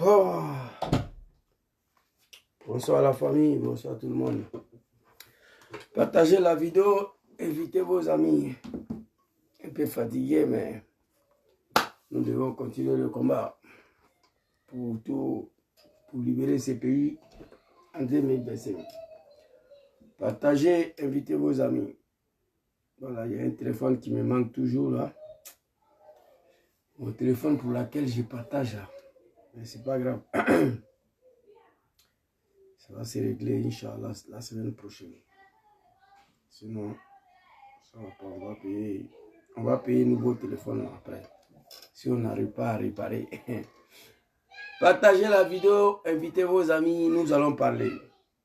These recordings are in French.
Oh. Bonsoir la famille, bonsoir tout le monde. Partagez la vidéo, invitez vos amis. Un peu fatigué, mais nous devons continuer le combat pour libérer ces pays en 2025. Partagez, invitez vos amis. Voilà, il y a un téléphone qui me manque toujours là. Mon téléphone pour lequel je partage là. Mais c'est pas grave. Ça va se régler, Inch'Allah, la semaine prochaine. Sinon, ça va pas, on va payer un nouveau téléphone après. Si on n'arrive pas à réparer. Partagez la vidéo, invitez vos amis, nous allons parler.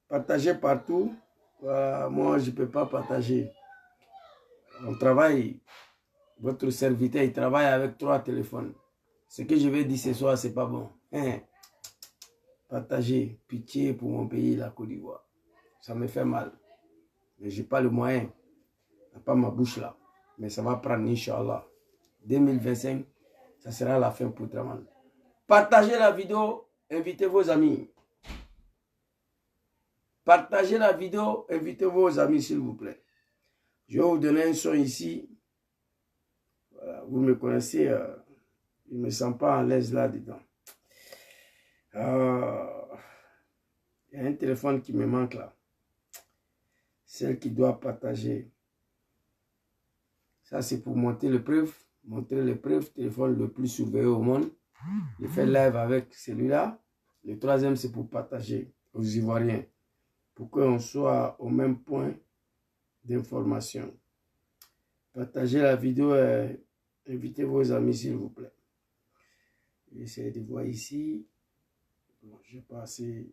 Partagez partout. Voilà, moi, je ne peux pas partager. On travaille, votre serviteur, il travaille avec 3 téléphones. Ce que je vais dire ce soir, c'est pas bon. Partagez, pitié pour mon pays, la Côte d'Ivoire. Ça me fait mal. Mais je n'ai pas le moyen. Je n'ai pas ma bouche là. Mais ça va prendre, Inch'Allah. 2025, ça sera la fin pour Draman. Partagez la vidéo, invitez vos amis. Partagez la vidéo, invitez vos amis, s'il vous plaît. Je vais vous donner un son ici. Voilà, vous me connaissez, je ne me sens pas à l'aise là-dedans. Il y a un téléphone qui me manque là. Celle qui doit partager. Ça, c'est pour montrer les preuves. Montrer les preuves. Téléphone le plus surveillé au monde. Je fais live avec celui-là. Le 3e, c'est pour partager aux Ivoiriens. Pour qu'on soit au même point d'information. Partagez la vidéo et invitez vos amis, s'il vous plaît. J'essaie de voir ici. Bon, je n'ai pas assez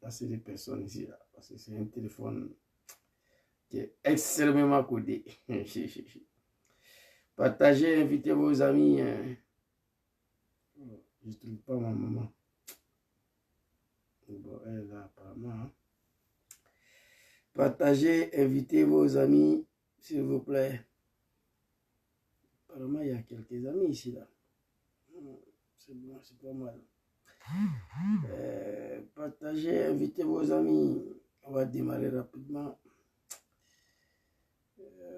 de personnes ici, là, parce que c'est un téléphone qui est extrêmement codé. Partagez, invitez vos amis. Je ne trouve pas ma maman. Bon, elle est là, apparemment. Partagez, invitez vos amis, s'il vous plaît. Apparemment, il y a quelques amis ici, là. C'est bon, c'est pas mal. Partagez, invitez vos amis. On va démarrer rapidement.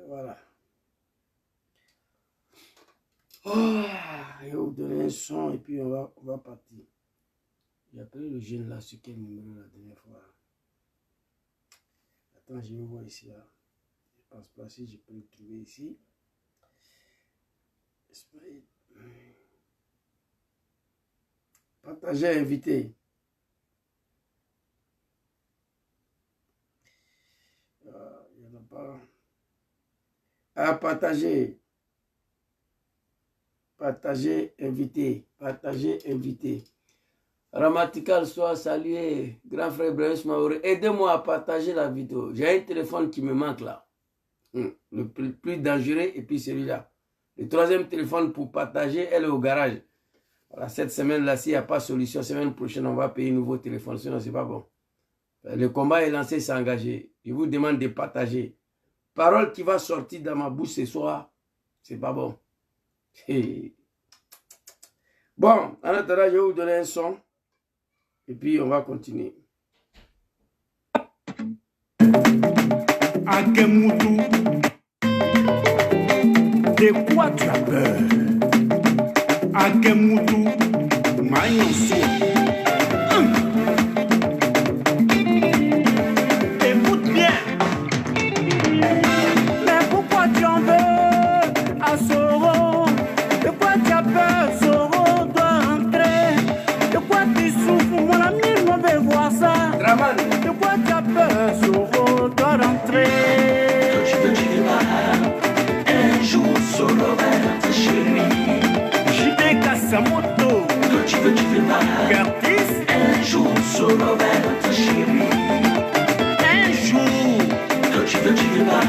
Voilà. Je vais vous donner un son et puis on va partir. J'ai appelé le jeune là sur quel numéro la dernière fois. Attends, je vais voir ici là. Je pense pas si je peux le trouver ici. Partagez, invitez. Il n'y en a pas. Partagez. Partagez, invitez. Partagez, invitez. Ramatikal soit salué. Grand frère Ibrahim Maouré. Aidez-moi à partager la vidéo. J'ai un téléphone qui me manque là. Le plus dangereux et puis celui-là. Le 3e téléphone pour partager, elle est au garage. Voilà, cette semaine-là, s'il n'y a pas de solution, semaine prochaine, on va payer un nouveau téléphone. Sinon, c'est pas bon. Le combat est lancé, c'est engagé. Je vous demande de partager. Parole qui va sortir dans ma bouche ce soir, c'est pas bon. Bon, en attendant, je vais vous donner un son. Et puis, on va continuer. Akemutu, de quoi tu as peur? Akemutu, Mayanso. Écoute bien. Mais pourquoi tu en veux à Soro? De quoi tu as peur? Soro doit rentrer. De quoi tu souffres, mon ami, on veut voir ça. Draman. De quoi tu as peur? Soro doit rentrer. Un jour, Soro va rentrer chez lui. JB Kassamoto. Que tu veux pas. Curtis. Un jour, Soro va rentrer chez lui. Un jour. Que tu veux pas.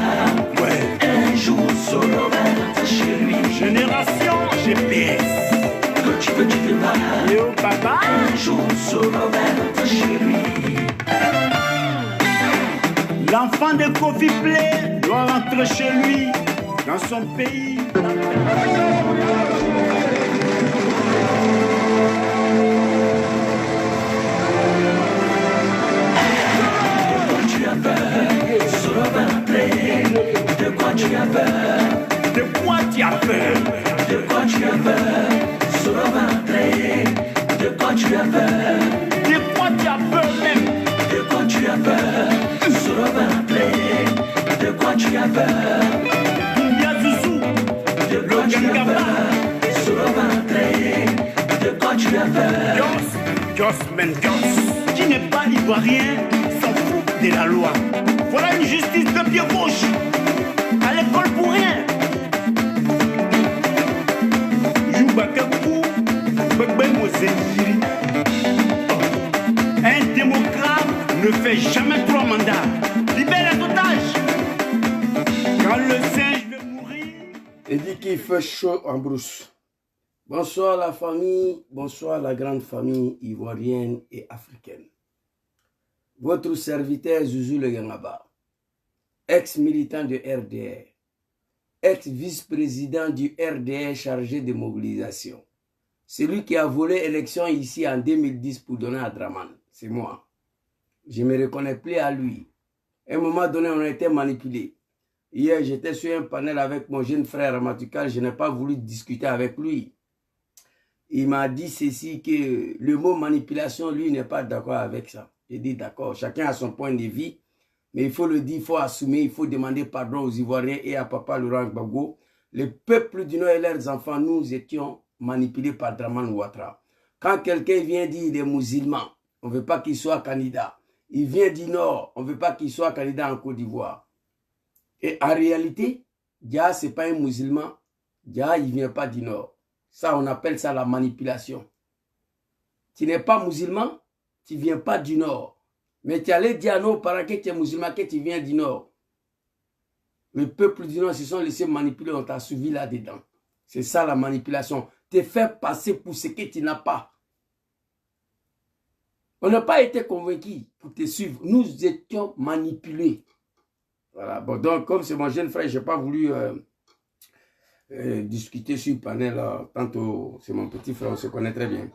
Ouais. Un jour, Soro va rentrer chez lui. Génération GPS. Que tu veux pas. Yo papa. Un jour, Soro va rentrer chez lui. L'enfant de Kofi Play doit rentrer chez lui, dans son pays. tu as peur? De quoi tu as peur même? De quoi tu as peur? Solo ventre. De quoi tu as peur? Doumbia Zouzou, De quoi tu as peur? Solo ventre. De quoi tu as peur? Jos, qui n'est pas ivoirien, s'en fout de la loi. Voilà une justice de pied gauche. À l'école pour rien. Joubakakou, Begbe Moseyiri. Un démocrate ne fait jamais 3 mandats. Libère les otages. Quand le singe veut mourir. Il dit qu'il fait chaud en brousse. Bonsoir la famille, bonsoir la grande famille ivoirienne et africaine. Votre serviteur Zouzou Le Gangaba, ex-militant de RDR, ex-vice-président du RDR chargé de mobilisation. Celui qui a volé l'élection ici en 2010 pour donner à Draman, c'est moi. Je ne me reconnais plus à lui. À un moment donné, on a été manipulé. Hier, j'étais sur un panel avec mon jeune frère Amatukal, je n'ai pas voulu discuter avec lui. Il m'a dit ceci, que le mot manipulation, lui, n'est pas d'accord avec ça. J'ai dit d'accord, chacun a son point de vue, mais il faut le dire, il faut assumer, il faut demander pardon aux Ivoiriens et à Papa Laurent Gbagbo. Le peuple du Nord et leurs enfants, nous étions manipulés par Draman Ouattara. Quand quelqu'un vient dire il est musulman, on ne veut pas qu'il soit candidat. Il vient du Nord, on ne veut pas qu'il soit candidat en Côte d'Ivoire. Et en réalité, Dia, ce n'est pas un musulman. Dia, il ne vient pas du Nord. Ça, on appelle ça la manipulation. Tu n'es pas musulman, tu ne viens pas du Nord. Mais tu allais dire à nos parents que tu es musulman, que tu viens du Nord. Le peuple du Nord se sont laissés manipuler, on t'a suivi là-dedans. C'est ça la manipulation. Te faire passer pour ce que tu n'as pas. On n'a pas été convaincus pour te suivre. Nous étions manipulés. Voilà. Bon, donc, comme c'est mon jeune frère, je n'ai pas voulu discuter sur le panel. Tantôt, c'est mon petit frère, on se connaît très bien.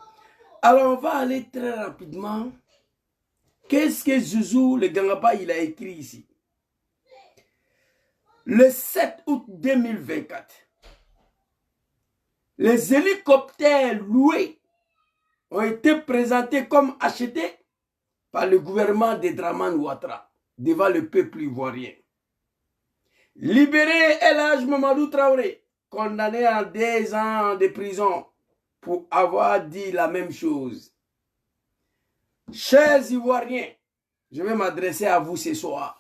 Alors, on va aller très rapidement. Qu'est-ce que Zouzou, le Gangaba, il a écrit ici? Le 7 août 2024, les hélicoptères loués ont été présentés comme achetés par le gouvernement de Draman Ouattara devant le peuple ivoirien. Libéré El Hadj Mamadou Traoré, condamné à 2 ans de prison pour avoir dit la même chose. Chers Ivoiriens, je vais m'adresser à vous ce soir.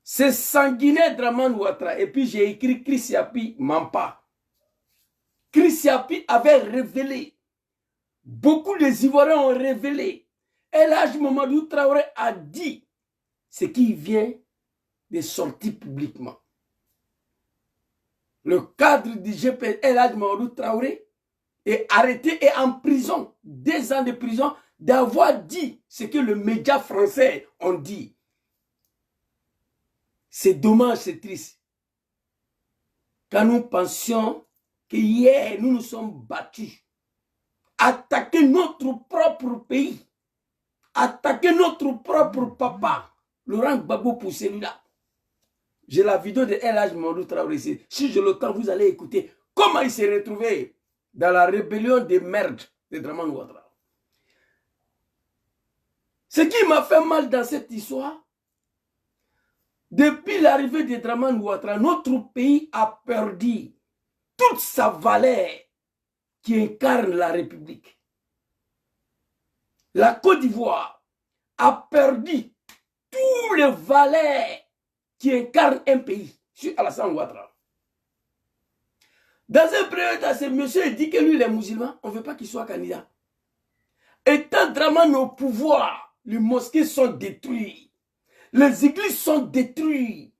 C'est sanguinaire Draman Ouattara. Et puis j'ai écrit Chris Yapi Mampa. Chris Yapi avait révélé. Beaucoup des Ivoiriens ont révélé. El Hadj Mamadou Traoré a dit ce qui vient de sortir publiquement. Le cadre du GP El Hadj Mamadou Traoré est arrêté et en prison. 2 ans de prison d'avoir dit ce que les médias français ont dit. C'est dommage, c'est triste. Quand nous pensions que hier, nous nous sommes battus, attaquer notre propre pays, attaquer notre propre papa, Laurent Gbagbo pour celui-là. J'ai la vidéo de El Hadj Mamadou Traoré. Si j'ai le temps, vous allez écouter comment il s'est retrouvé dans la rébellion des merdes de Draman Ouattara. Ce qui m'a fait mal dans cette histoire, depuis l'arrivée de Draman Ouattara, notre pays a perdu toute sa valeur qui incarne la République. La Côte d'Ivoire a perdu tous les valeurs qui incarnent un pays sur Alassane Ouattara. Dans un premier temps, ce monsieur dit que lui, il est musulman, on ne veut pas qu'il soit candidat. Étant Draman au pouvoir, les mosquées sont détruites. Les églises sont détruites.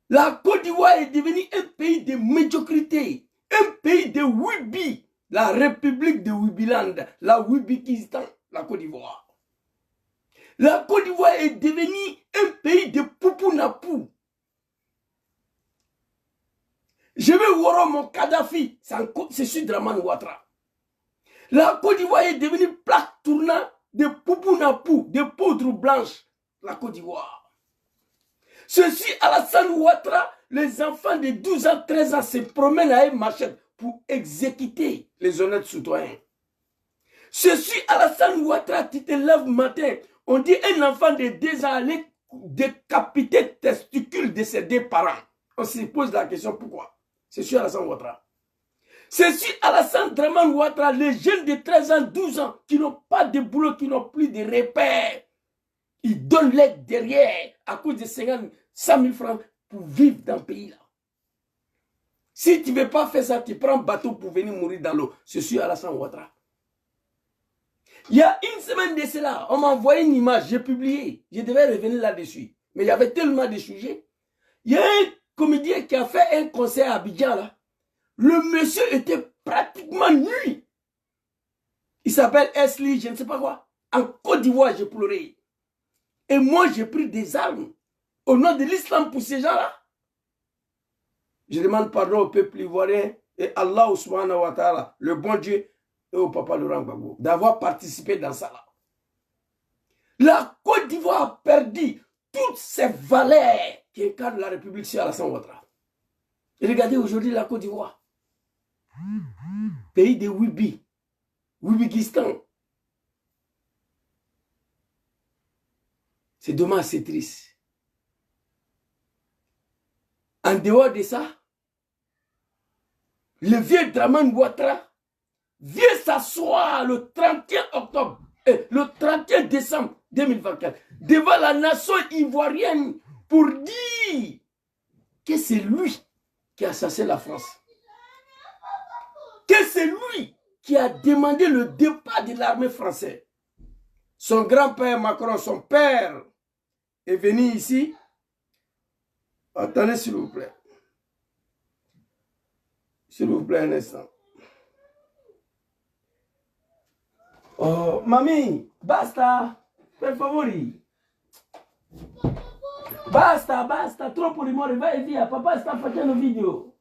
La Côte d'Ivoire est devenue un pays de médiocrité. Un pays de Wibi. La République de Wibiland. La Wibikistan. La Côte d'Ivoire. La Côte d'Ivoire est devenue un pays de Poupounapou. Je vais voir mon Kadhafi. C'est sur Draman Ouattara. La Côte d'Ivoire est devenue plaque tournante de Poupounapou, de poudre blanche. La Côte d'Ivoire. Ceci, Alassane Ouattara, les enfants de 12 ans, 13 ans se promènent à une machette pour exécuter les honnêtes citoyens. Je suis Alassane Ouattara, tu te lèves matin. On dit un enfant de 2 ans allait décapiter testicules de ses 2 parents. On se pose la question pourquoi. Je suis Alassane Ouattara. Je suis Alassane Dramane Ouattara, les jeunes de 13 ans, 12 ans, qui n'ont pas de boulot, qui n'ont plus de repères. Ils donnent l'aide derrière à cause de 100 000 francs pour vivre dans le pays là. Si tu ne veux pas faire ça, tu prends un bateau pour venir mourir dans l'eau. Je suis Alassane Ouattara. Il y a une semaine de cela, on m'a envoyé une image, j'ai publié. Je devais revenir là-dessus. Mais il y avait tellement de sujets. Il y a un comédien qui a fait un concert à Abidjan là. Le monsieur était pratiquement nu. Il s'appelle Esli, je ne sais pas quoi. En Côte d'Ivoire, j'ai pleuré. Et moi, j'ai pris des armes au nom de l'islam pour ces gens-là. Je demande pardon au peuple ivoirien et Allah subhanahu wa ta'ala, le bon Dieu, et au papa Laurent Gbagbo, d'avoir participé dans ça là. La Côte d'Ivoire a perdu toutes ces valeurs qui incarnent la République sur Alassane Ouattara. Et regardez aujourd'hui la Côte d'Ivoire. Pays de Wibikistan. C'est dommage, c'est triste. En dehors de ça, le vieux Dramane Ouattara vient s'asseoir le 31 octobre, le 31 décembre 2024 devant la nation ivoirienne pour dire que c'est lui qui a assassiné la France. Que c'est lui qui a demandé le départ de l'armée française. Son grand-père Macron, son père, est venu ici. Attendez s'il vous plaît. S'il vous plaît un instant. Oh, mamie, basta, per favore. Basta, troppo rumore, vai via, papà sta facendo video.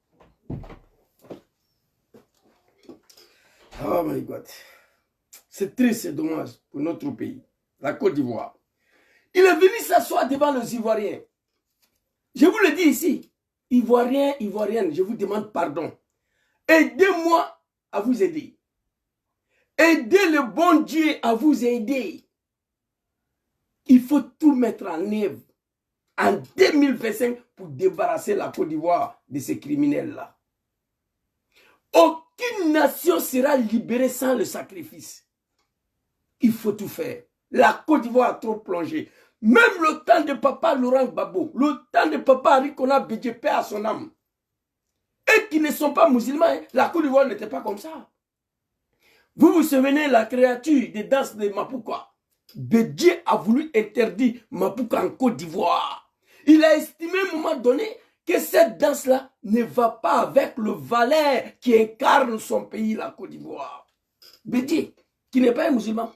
Oh my God. C'est triste, c'est dommage pour notre pays, la Côte d'Ivoire. Il est venu s'asseoir devant les Ivoiriens. Je vous le dis ici, Ivoiriens, Ivoiriennes, je vous demande pardon. Aidez-moi à vous aider. Aidez le bon Dieu à vous aider. Il faut tout mettre en œuvre en 2025 pour débarrasser la Côte d'Ivoire de ces criminels-là. Aucune nation sera libérée sans le sacrifice. Il faut tout faire. La Côte d'Ivoire a trop plongé. Même le temps de papa Laurent Gbagbo, le temps de papa Arikona Bédié, paix à son âme. Et qui ne sont pas musulmans, la Côte d'Ivoire n'était pas comme ça. Vous vous souvenez la créature des danses de Mapuka? Bédié a voulu interdire Mapuka en Côte d'Ivoire. Il a estimé à un moment donné que cette danse-là ne va pas avec le valeur qui incarne son pays, la Côte d'Ivoire. Bédié, qui n'est pas un musulman.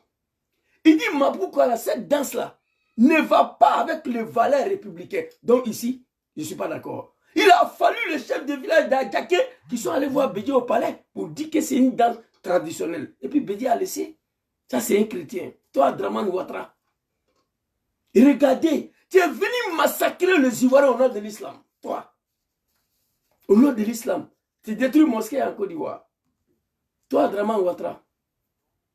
Il dit Mapuka, cette danse-là ne va pas avec les valeurs républicaines. Donc ici, je ne suis pas d'accord. Il a fallu les chefs de village d'Adjaké qui sont allés voir Bédié au palais pour dire que c'est une danse traditionnelle. Et puis Bédié a laissé. Ça, c'est un chrétien. Toi, Dramane Ouattara. Et regardez, tu es venu massacrer les Ivoiriens au nom de l'islam. Toi. Au nom de l'islam. Tu détruis mosquée en Côte d'Ivoire. Toi, Dramane Ouattara.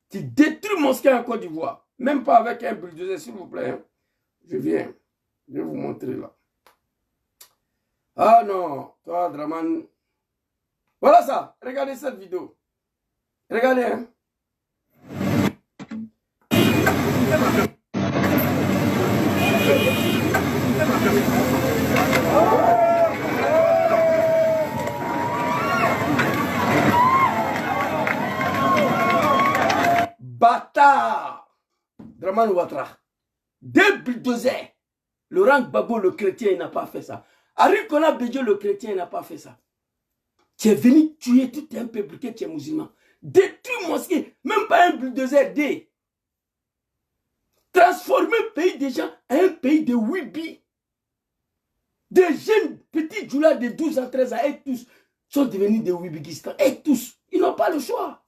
Tu détruis mosquée en Côte d'Ivoire. Même pas avec un bulldozer, s'il vous plaît. Je viens. Je vais vous montrer là. Ah non, toi, Dramane. Voilà ça. Regardez cette vidéo. Regardez, hein. Bâtard. Dramane Ouattara. Deux bulldozers. Laurent Gbagbo, le chrétien, il n'a pas fait ça. Arikona Bédié, le chrétien, il n'a pas fait ça. Tu es venu tuer tout un peuple qui est musulman. Détruire mosquée, même pas un bulldozer D. Transformer le pays des gens en un pays de Wibi. Des jeunes petits djoulas de 12 à 13 ans, et tous sont devenus des Wibikistan. Et tous, ils n'ont pas le choix.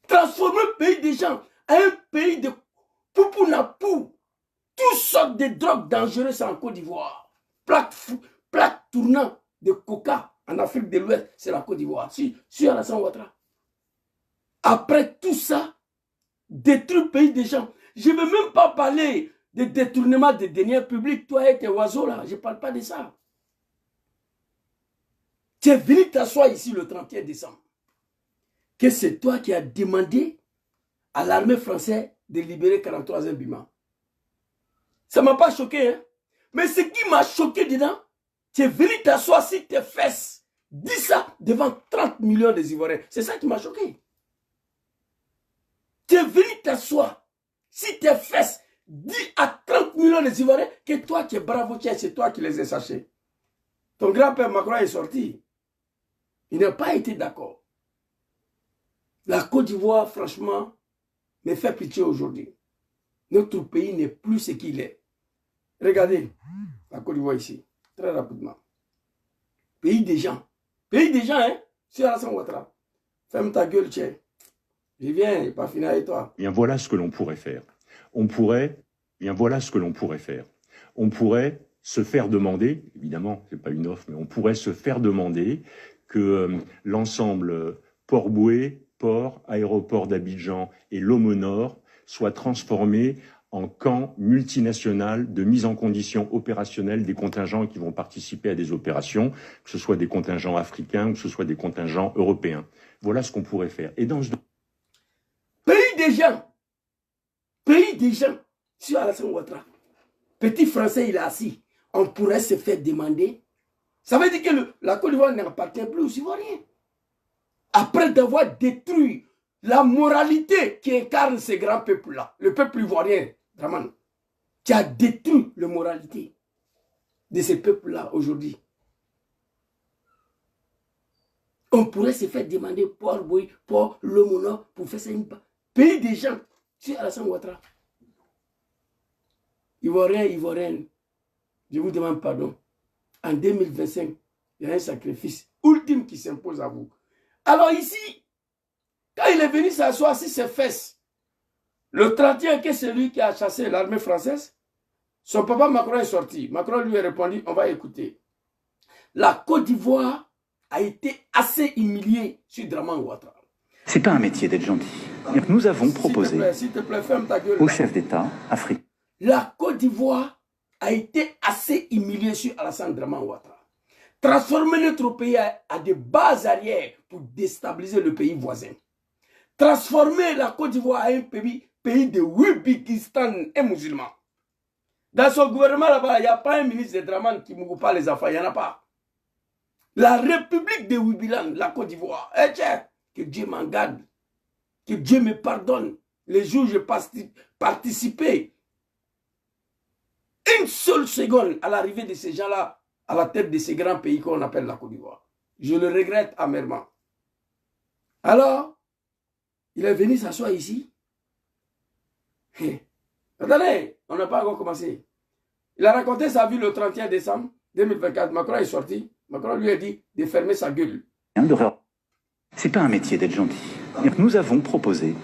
Transformer le pays des gens en un pays de Poupounapou. Toutes sortes de drogues dangereuses en Côte d'Ivoire. Plaque tournant de coca en Afrique de l'Ouest, c'est la Côte d'Ivoire. Sur Alassane Ouattara. Après tout ça, détruire le pays des gens. Je ne veux même pas parler de détournement des deniers publics, toi et tes oiseaux là. Je ne parle pas de ça. Tu es venu t'asseoir ici le 31 décembre. Que c'est toi qui as demandé à l'armée française de libérer 43e Bima. Ça ne m'a pas choqué, hein? Mais ce qui m'a choqué dedans, tu es venu t'asseoir sur tes fesses. Dis ça devant 30 millions de Ivoiriens. C'est ça qui m'a choqué. Tu es venu t'asseoir sur tes fesses. Dis à 30 millions de Ivoiriens que toi qui es bravo, c'est toi qui les as sachés. Ton grand-père Macron est sorti. Il n'a pas été d'accord. La Côte d'Ivoire, franchement, me fait pitié aujourd'hui. Notre pays n'est plus ce qu'il est. Regardez la Côte d'Ivoire ici, très rapidement. Pays des gens. Pays des gens, hein? Sur Alassane Ouattara. Ferme ta gueule, tiens. Je viens, et pas finir avec toi. Bien, voilà ce que l'on pourrait faire. On pourrait se faire demander, évidemment, ce n'est pas une offre, mais on pourrait se faire demander que l'ensemble Port-Boué, port, aéroport d'Abidjan et Lomé Nord soient transformés en camp multinational de mise en condition opérationnelle des contingents qui vont participer à des opérations, que ce soit des contingents africains ou que ce soit des contingents européens. Voilà ce qu'on pourrait faire. Et dans ce... Pays des gens, sur Alassane Ouattara, petit français, il est assis. On pourrait se faire demander. Ça veut dire que la Côte d'Ivoire n'appartient plus aux Ivoiriens. Après d'avoir détruit la moralité qui incarne ces grands peuples-là, le peuple ivoirien, Draman, qui a détruit la moralité de ces peuples-là aujourd'hui. On pourrait se faire demander Port-Boué, Lomé Nord, pour faire ça une pays des gens, c'est Alassane Ouattara. Ivoiriens, Ivoiriennes, je vous demande pardon. En 2025, il y a un sacrifice ultime qui s'impose à vous. Alors ici, quand il est venu s'asseoir sur ses fesses, le 31, que c'est lui qui a chassé l'armée française, son papa Macron est sorti. Macron lui a répondu, on va écouter. La Côte d'Ivoire a été assez humiliée sur Dramane Ouattara. C'est pas un métier d'être gentil. Nous avons proposé s'il te plaît, ferme ta gueule, au chef d'État africain. La Côte d'Ivoire a été assez humiliée sur Alassane Dramane Ouattara. Transformer notre pays à des bases arrières pour déstabiliser le pays voisin. Transformer la Côte d'Ivoire à un pays de Wibikistan et musulmans. Dans son gouvernement là-bas, il n'y a pas un ministre de Dramane qui ne m'ouvre pas les affaires, il n'y en a pas. La République de Wibilan, la Côte d'Ivoire, que Dieu m'en garde, que Dieu me pardonne. Les jours où j'ai participé, une seule seconde à l'arrivée de ces gens-là, à la tête de ces grands pays qu'on appelle la Côte d'Ivoire. Je le regrette amèrement. Alors, il est venu s'asseoir ici. Attendez, on n'a pas encore commencé. Il a raconté sa vie le 31 décembre 2024. Macron est sorti. Macron lui a dit de fermer sa gueule. C'est pas un métier d'être gentil. Nous avons proposé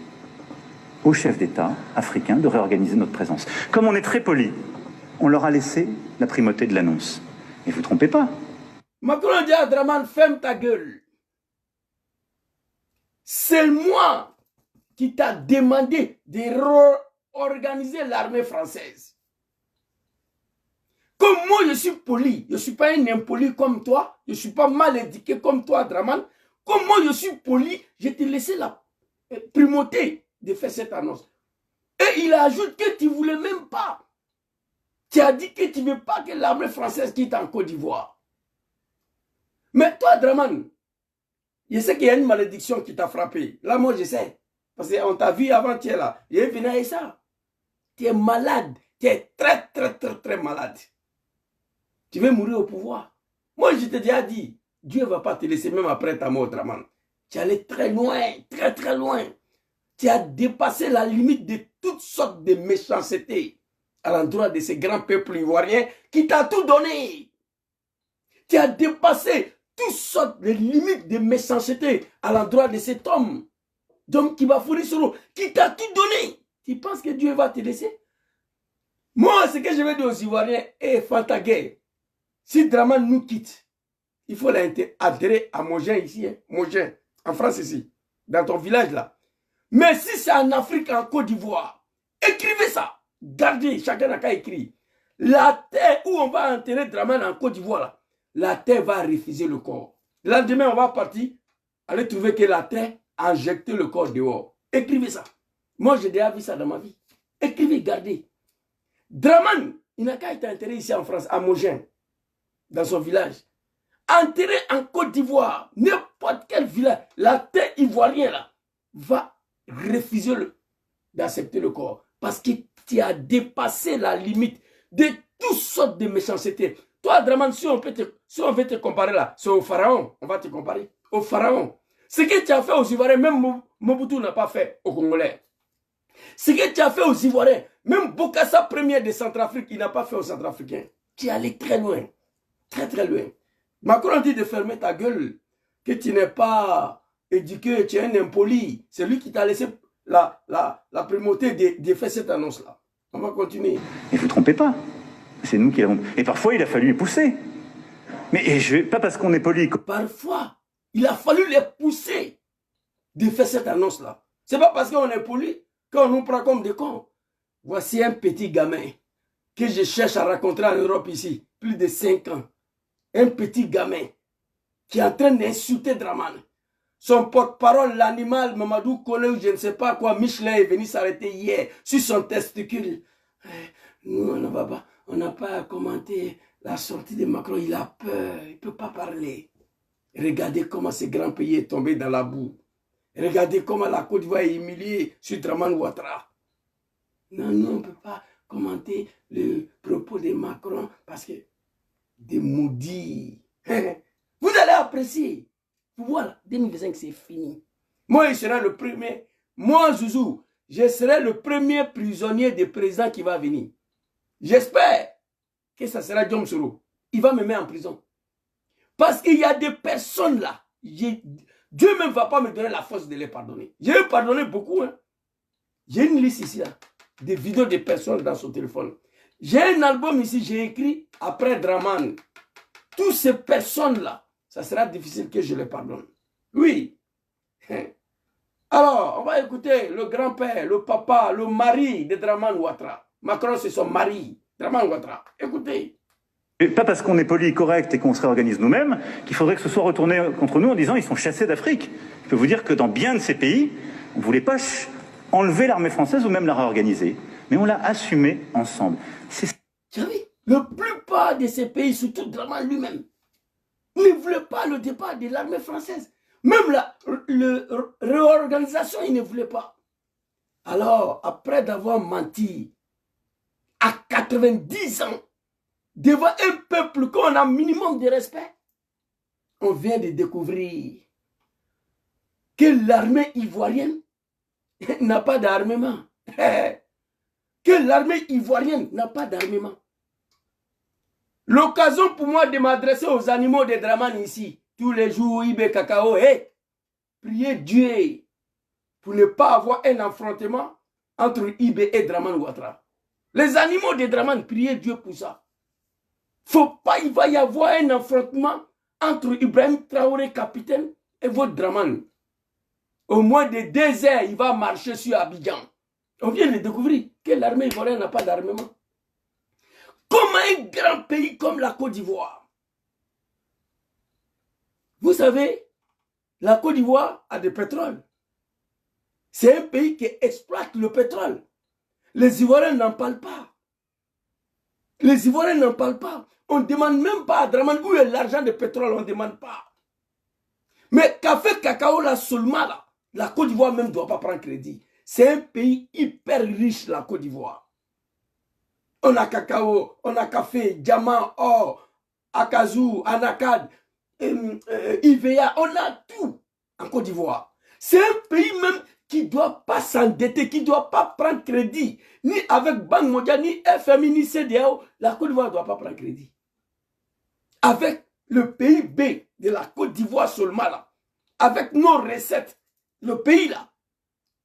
au chef d'État africain de réorganiser notre présence. Comme on est très poli, on leur a laissé la primauté de l'annonce. Mais vous ne trompez pas. Macron dit à Dramane, ferme ta gueule. C'est moi qui t'a demandé de réorganiser l'armée française. Comme moi je suis poli, je ne suis pas un impoli comme toi, je ne suis pas mal éduqué comme toi, Dramane. Comme moi je suis poli, je t'ai laissé la primauté de faire cette annonce. Et il ajoute que tu ne voulais même pas. Tu as dit que tu ne veux pas que l'armée française quitte en Côte d'Ivoire. Mais toi, Dramane, je sais qu'il y a une malédiction qui t'a frappé. Là, moi, je sais. Parce qu'on t'a vu avant-hier là. Je vais venir avec ça. Tu es malade. Tu es très, très, très, très malade. Tu veux mourir au pouvoir. Moi, je t'ai déjà dit, Dieu ne va pas te laisser même après ta mort, Dramane. Tu es allé très loin, très, très loin. Tu as dépassé la limite de toutes sortes de méchanceté à l'endroit de ces grands peuples ivoiriens qui t'a tout donné. Tu as dépassé toutes sortes de limites de méchanceté à l'endroit de cet homme, d'homme qui va fournir sur l'eau, qui t'a tout donné. Tu penses que Dieu va te laisser? Moi, ce que je vais dire aux Ivoiriens, Fantagé, si Dramane nous quitte, il faut l'intégrer à Mogin ici, Mogin, en France ici, dans ton village là. Mais si c'est en Afrique, en Côte d'Ivoire, écrivez ça. Gardez, chacun n'a qu'à écrire. La terre où on va enterrer Dramane en Côte d'Ivoire, la terre va refuser le corps. Le lendemain, on va partir, aller trouver que la terre a injecté le corps dehors. Écrivez ça. Moi, j'ai déjà vu ça dans ma vie. Écrivez, gardez. Dramane, il n'a qu'à être enterré ici en France, à Mogin, dans son village. Enterré en Côte d'Ivoire, n'importe quel village, la terre ivoirienne là, va refuser d'accepter le corps. Parce que tu as dépassé la limite de toutes sortes de méchanceté. Toi, Dramane, si on veut te comparer là, c'est au pharaon. On va te comparer au pharaon. Ce que tu as fait aux Ivoiriens, même Mobutu n'a pas fait aux Congolais. Ce que tu as fait aux Ivoiriens, même Bokassa premier de Centrafrique, il n'a pas fait aux Centrafricains. Tu es allé très loin. Très très loin. Macron dit de fermer ta gueule, que tu n'es pas éduqué, tu es un impoli. C'est lui qui t'a laissé la primauté de faire cette annonce-là. On va continuer. Et vous ne trompez pas. C'est nous qui l'avons. Et parfois, il a fallu les pousser. Mais pas parce qu'on est poli. Parfois, il a fallu les pousser de faire cette annonce-là. C'est pas parce qu'on est poli qu'on nous prend comme des cons. Voici un petit gamin que je cherche à rencontrer en Europe ici, plus de 5 ans. Un petit gamin qui est en train d'insulter Dramane. Son porte-parole, l'animal, Mamadou Kone ou je ne sais pas quoi, Michelin est venu s'arrêter hier sur son testicule. Nous, on n'a pas commenté la sortie de Macron, il a peur, il ne peut pas parler. Regardez comment ce grand pays est tombé dans la boue. Regardez comment la Côte d'Ivoire est humiliée sur Dramane Ouattara. Non, on ne peut pas commenter le propos de Macron parce que des maudits. Vous allez apprécier. Voilà, 2025 c'est fini. Moi, je serai le premier. Moi, Zouzou, je serai le premier prisonnier des présidents qui va venir. J'espère que ça sera Diom Soro. Il va me mettre en prison. Parce qu'il y a des personnes là. Dieu même ne va pas me donner la force de les pardonner. J'ai pardonné beaucoup. Hein. J'ai une liste ici, là, des vidéos de personnes dans son téléphone. J'ai un album ici, j'ai écrit après Dramane. Toutes ces personnes-là, ça sera difficile que je les pardonne. Oui. Alors, on va écouter le grand-père, le papa, le mari de Dramane Ouattara. Macron, c'est son mari, Dramane Ouattara. Écoutez. Et pas parce qu'on est poli, correct et qu'on se réorganise nous-mêmes qu'il faudrait que ce soit retourné contre nous en disant ils sont chassés d'Afrique. Je peux vous dire que dans bien de ces pays, on ne voulait pas enlever l'armée française ou même la réorganiser. Mais on l'a assumé ensemble. Tu as vu, la plupart de ces pays, surtout Dramane lui-même, ne voulaient pas le départ de l'armée française. Même la réorganisation, ils ne voulaient pas. Alors, après d'avoir menti à 90 ans, devant un peuple qu'on a un minimum de respect, on vient de découvrir que l'armée ivoirienne n'a pas d'armement. Que l'armée ivoirienne n'a pas d'armement. L'occasion pour moi de m'adresser aux animaux de Dramane ici, tous les jours, Ibé Cacao, priez Dieu pour ne pas avoir un affrontement entre Ibé et Dramane Ouattara. Les animaux de Dramane, priez Dieu pour ça. Faut pas, il va y avoir un affrontement entre Ibrahim Traoré, capitaine, et votre Dramane. Au moins de 2 heures, il va marcher sur Abidjan. On vient de découvrir que l'armée ivoirienne n'a pas d'armement. Comment un grand pays comme la Côte d'Ivoire? Vous savez, la Côte d'Ivoire a du pétrole. C'est un pays qui exploite le pétrole. Les Ivoiriens n'en parlent pas. Les Ivoiriens n'en parlent pas. On ne demande même pas à Dramane où est l'argent de pétrole, on ne demande pas. Mais café, cacao, là, seulement, là, la Côte d'Ivoire même ne doit pas prendre crédit. C'est un pays hyper riche, la Côte d'Ivoire. On a cacao, on a café, diamant, or, akazou, anakad, IVA, on a tout en Côte d'Ivoire. C'est un pays même qui ne doit pas s'endetter, qui ne doit pas prendre crédit, ni avec Banque mondiale, ni FMI, ni CEDEAO. La Côte d'Ivoire ne doit pas prendre crédit. Avec le PIB de la Côte d'Ivoire seulement là, avec nos recettes, le pays là,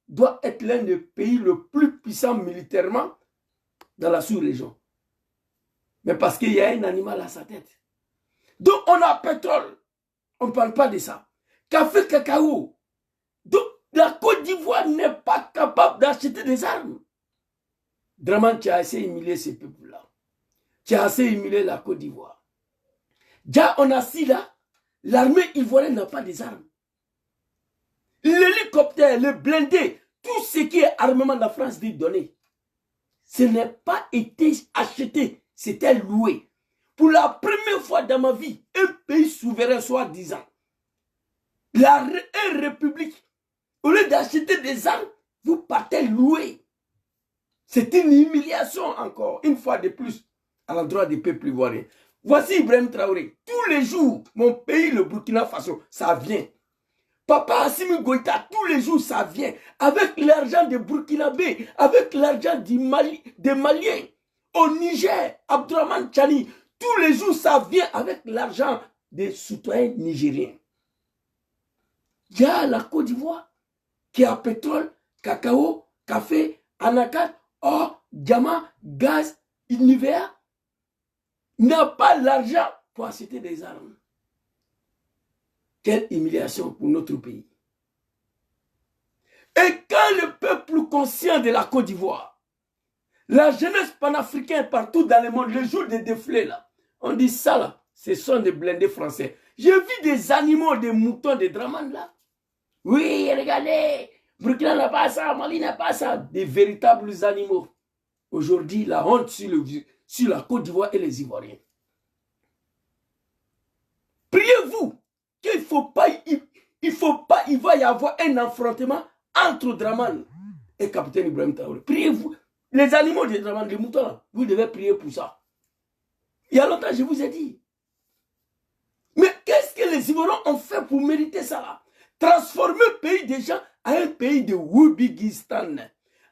doit être l'un des pays le plus puissant militairement dans la sous-région. Mais parce qu'il y a un animal à sa tête. Donc on a pétrole. On ne parle pas de ça. Café, cacao. Donc La Côte d'Ivoire n'est pas capable d'acheter des armes. Dramane, tu as assez humilié ces peuples-là. Tu as assez humilié la Côte d'Ivoire. Déjà, on a si là, l'armée ivoirienne n'a pas des armes. L'hélicoptère, le blindé, tout ce qui est armement de la France dit donner. Ce n'est pas été acheté, c'était loué. Pour la première fois dans ma vie, un pays souverain soi-disant, une république, au lieu d'acheter des armes, vous partez louer. C'est une humiliation encore, une fois de plus, à l'endroit des peuples ivoiriens. Voici Ibrahim Traoré. Tous les jours, mon pays, le Burkina Faso, ça vient. Papa Assimi Goïta, tous les jours, ça vient. Avec l'argent des Burkinabés, avec l'argent des Maliens. Au Niger, Abdourahmane Tchani, tous les jours, ça vient avec l'argent des citoyens nigériens. Il y a la Côte d'Ivoire qui a pétrole, cacao, café, anacarde, or, diamant, gaz, Nivea. N'a pas l'argent pour acheter des armes. Quelle humiliation pour notre pays. Et quand le peuple conscient de la Côte d'Ivoire, la jeunesse panafricaine partout dans le monde, le jour des défilés là, on dit ça là, ce sont des blindés français. J'ai vu des animaux, des moutons, des Dramane là. Oui, regardez, Burkina n'a pas ça, Mali n'a pas ça. Des véritables animaux. Aujourd'hui, la honte sur la Côte d'Ivoire et les Ivoiriens. Priez-vous qu'il il va y avoir un affrontement entre Dramane et capitaine Ibrahim Traoré. Priez-vous. Les animaux de Dramane, les moutons là, vous devez prier pour ça. Il y a longtemps, je vous ai dit. Mais qu'est-ce que les Ivoiriens ont fait pour mériter ça là? Transformer le pays des gens à un pays de Woubigistan,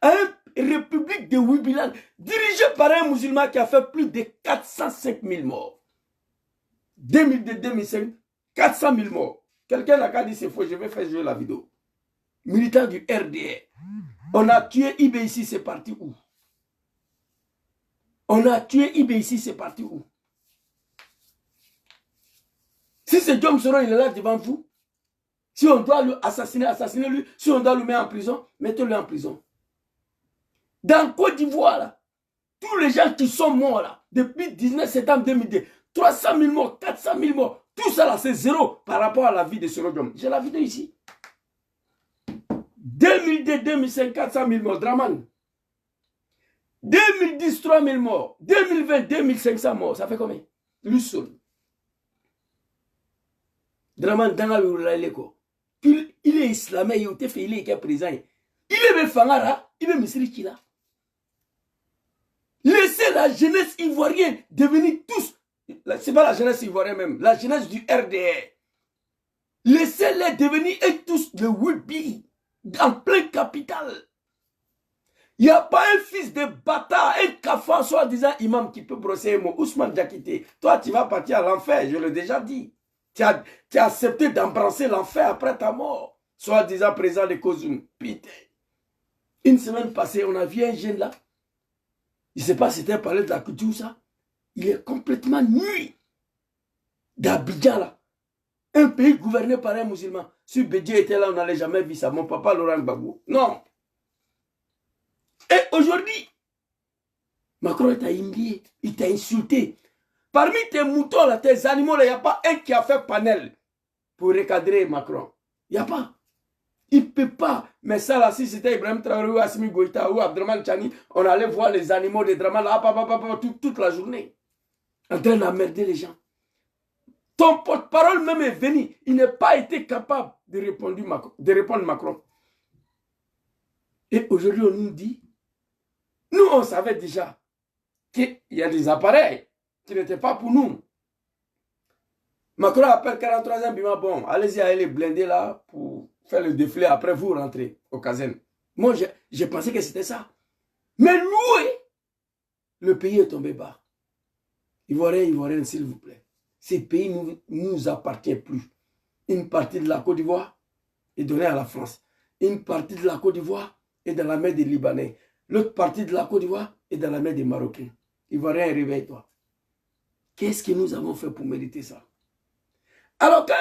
à une république de Woubilan, dirigée par un musulman qui a fait plus de 405 000 morts. 2002-2005, 400 000 morts. Quelqu'un n'a qu'à dire c'est faux, je vais faire jouer la vidéo. Militant du RDR. On a tué Ibé ici, c'est parti où? On a tué Ibé ici, c'est parti où? Si c'est Diom Soro, il est là devant vous. Si on doit le assassiner, assassinez-le. Si on doit le mettre en prison, mettez-le en prison. Dans Côte d'Ivoire, tous les gens qui sont morts là, depuis 19 septembre 2002, 300 000 morts, 400 000 morts, tout ça là, c'est zéro par rapport à la vie de Soro Diom. J'ai la vidéo ici. 2002, 2005, 400 000 morts, Dramane. 2010, 3 000 morts. 2020, 2500 morts. Ça fait combien? Lui seul. Dramane, dans la l'école. Il est islamé, il est présent. Il est Fangara, il est Misri Kila. Laissez la jeunesse ivoirienne devenir tous. Ce n'est pas la jeunesse ivoirienne même, la jeunesse du RDR. Laissez-les devenir tous le Wibi, en plein capital. Il n'y a pas un fils de bâtard, un cafard, soi-disant imam qui peut brosser un mot. Ousmane Diakité, toi tu vas partir à l'enfer, je l'ai déjà dit. Tu as accepté d'embrasser l'enfer après ta mort. Soi-disant président de Kozum. Putain. Une semaine passée, on a vu un jeune là. Je ne sais pas si c'était parlé de la couture ça. Il est complètement nuit. D'Abidjan là. Un pays gouverné par un musulman. Si Bédié était là, on n'allait jamais vu ça. Mon papa Laurent Gbagbo. Non. Et aujourd'hui, Macron t'a humilié. Il t'a insulté. Parmi tes moutons, là, tes animaux, il n'y a pas un qui a fait panel pour recadrer Macron. Il n'y a pas. Il ne peut pas. Mais ça, là, si c'était Ibrahim Traoré ou Assimi Goïta ou Abdourahmane Tchani, on allait voir les animaux de Dramane là, toute la journée. En train d'emmerder les gens. Ton porte-parole même est venu. Il n'a pas été capable de répondre Macron. Et aujourd'hui, on nous dit, nous, on savait déjà qu'il y a des appareils qui n'était pas pour nous. Macron appelle 43e Bima, bon, allez-y, allez les blinder là pour faire le défilé, après vous rentrez au casernes. Moi, j'ai pensé que c'était ça. Mais loué, le pays est tombé bas. Ivoirien, s'il vous plaît. Ces pays ne nous appartient plus. Une partie de la Côte d'Ivoire est donnée à la France. Une partie de la Côte d'Ivoire est dans la mer des Libanais. L'autre partie de la Côte d'Ivoire est dans la mer des Marocains. Ivoirien, réveille-toi. Qu'est-ce que nous avons fait pour mériter ça? Alors quand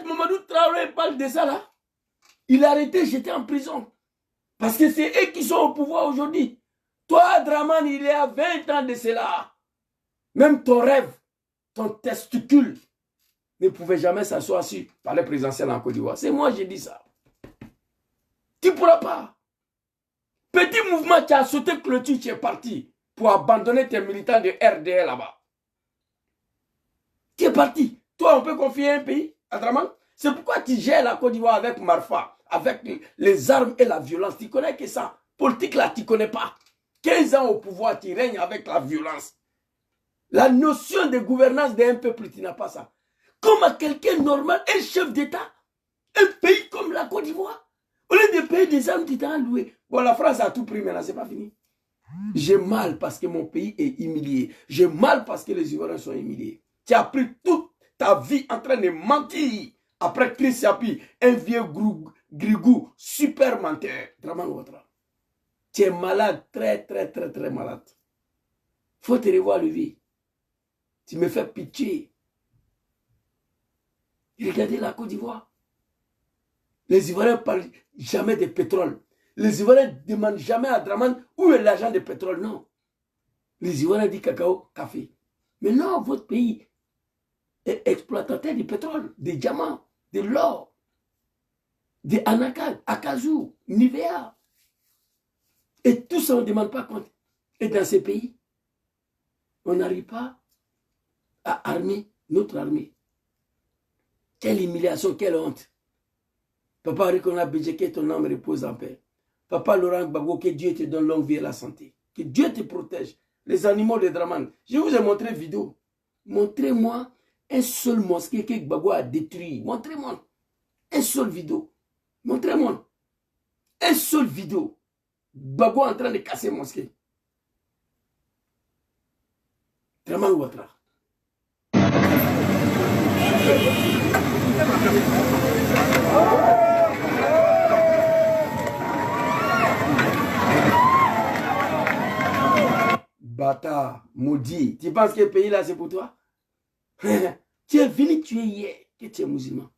Mamadou Traoré parle de ça là, Il a été jeté en prison. Parce que c'est eux qui sont au pouvoir aujourd'hui. Toi, Draman, il y a 20 ans de cela. Même ton rêve, ton testicule ne pouvait jamais s'asseoir sur le palais présidentiel en Côte d'Ivoire. C'est moi qui dis ça. Tu ne pourras pas. Petit mouvement, tu as sauté clôture, tu es parti pour abandonner tes militants de RDL là-bas. Tu es parti. Toi, on peut confier un pays à Draman. C'est pourquoi tu gères la Côte d'Ivoire avec Marfa, avec les armes et la violence. Tu connais que ça. Politique là, tu ne connais pas. 15 ans au pouvoir, tu règnes avec la violence. La notion de gouvernance d'un peuple, tu n'as pas ça. Comme à quelqu'un normal, un chef d'État, un pays comme la Côte d'Ivoire, au lieu de payer des armes, tu t'as loué. Bon, la France a tout pris, mais là, c'est pas fini. J'ai mal parce que mon pays est humilié. J'ai mal parce que les Ivoiriens sont humiliés. Tu as pris toute ta vie en train de mentir. Après Chris Yapi, un vieux grigou, super menteur. Draman Ouattara. Tu es malade, très malade. Faut te revoir le vie. Tu me fais pitié. Regardez la Côte d'Ivoire. Les Ivoiriens ne parlent jamais de pétrole. Les Ivoiriens ne demandent jamais à Draman où est l'argent de pétrole. Non. Les Ivoiriens disent cacao, café. Mais non, votre pays est exploitateur du pétrole, des diamants, de l'or, des anacards, Akazou, Nivea. Et tout ça, on ne demande pas compte. Et dans ces pays, on n'arrive pas à armer notre armée. Quelle humiliation, quelle honte. Papa Rikona Bédje, que ton âme repose en paix. Papa Laurent Gbagbo, que Dieu te donne longue vie et la santé. Que Dieu te protège. Les animaux de Draman. Je vous ai montré une vidéo. Montrez-moi un seul mosquée que Gbagbo a détruit. Montrez-moi. Un seul vidéo. Montrez-moi. Un seul vidéo. Gbagbo en train de casser mosquée. Draman Ouattara. Bâtard, maudit. Tu penses que le pays là c'est pour toi? Tu es venu tuer hier que tu es musulman.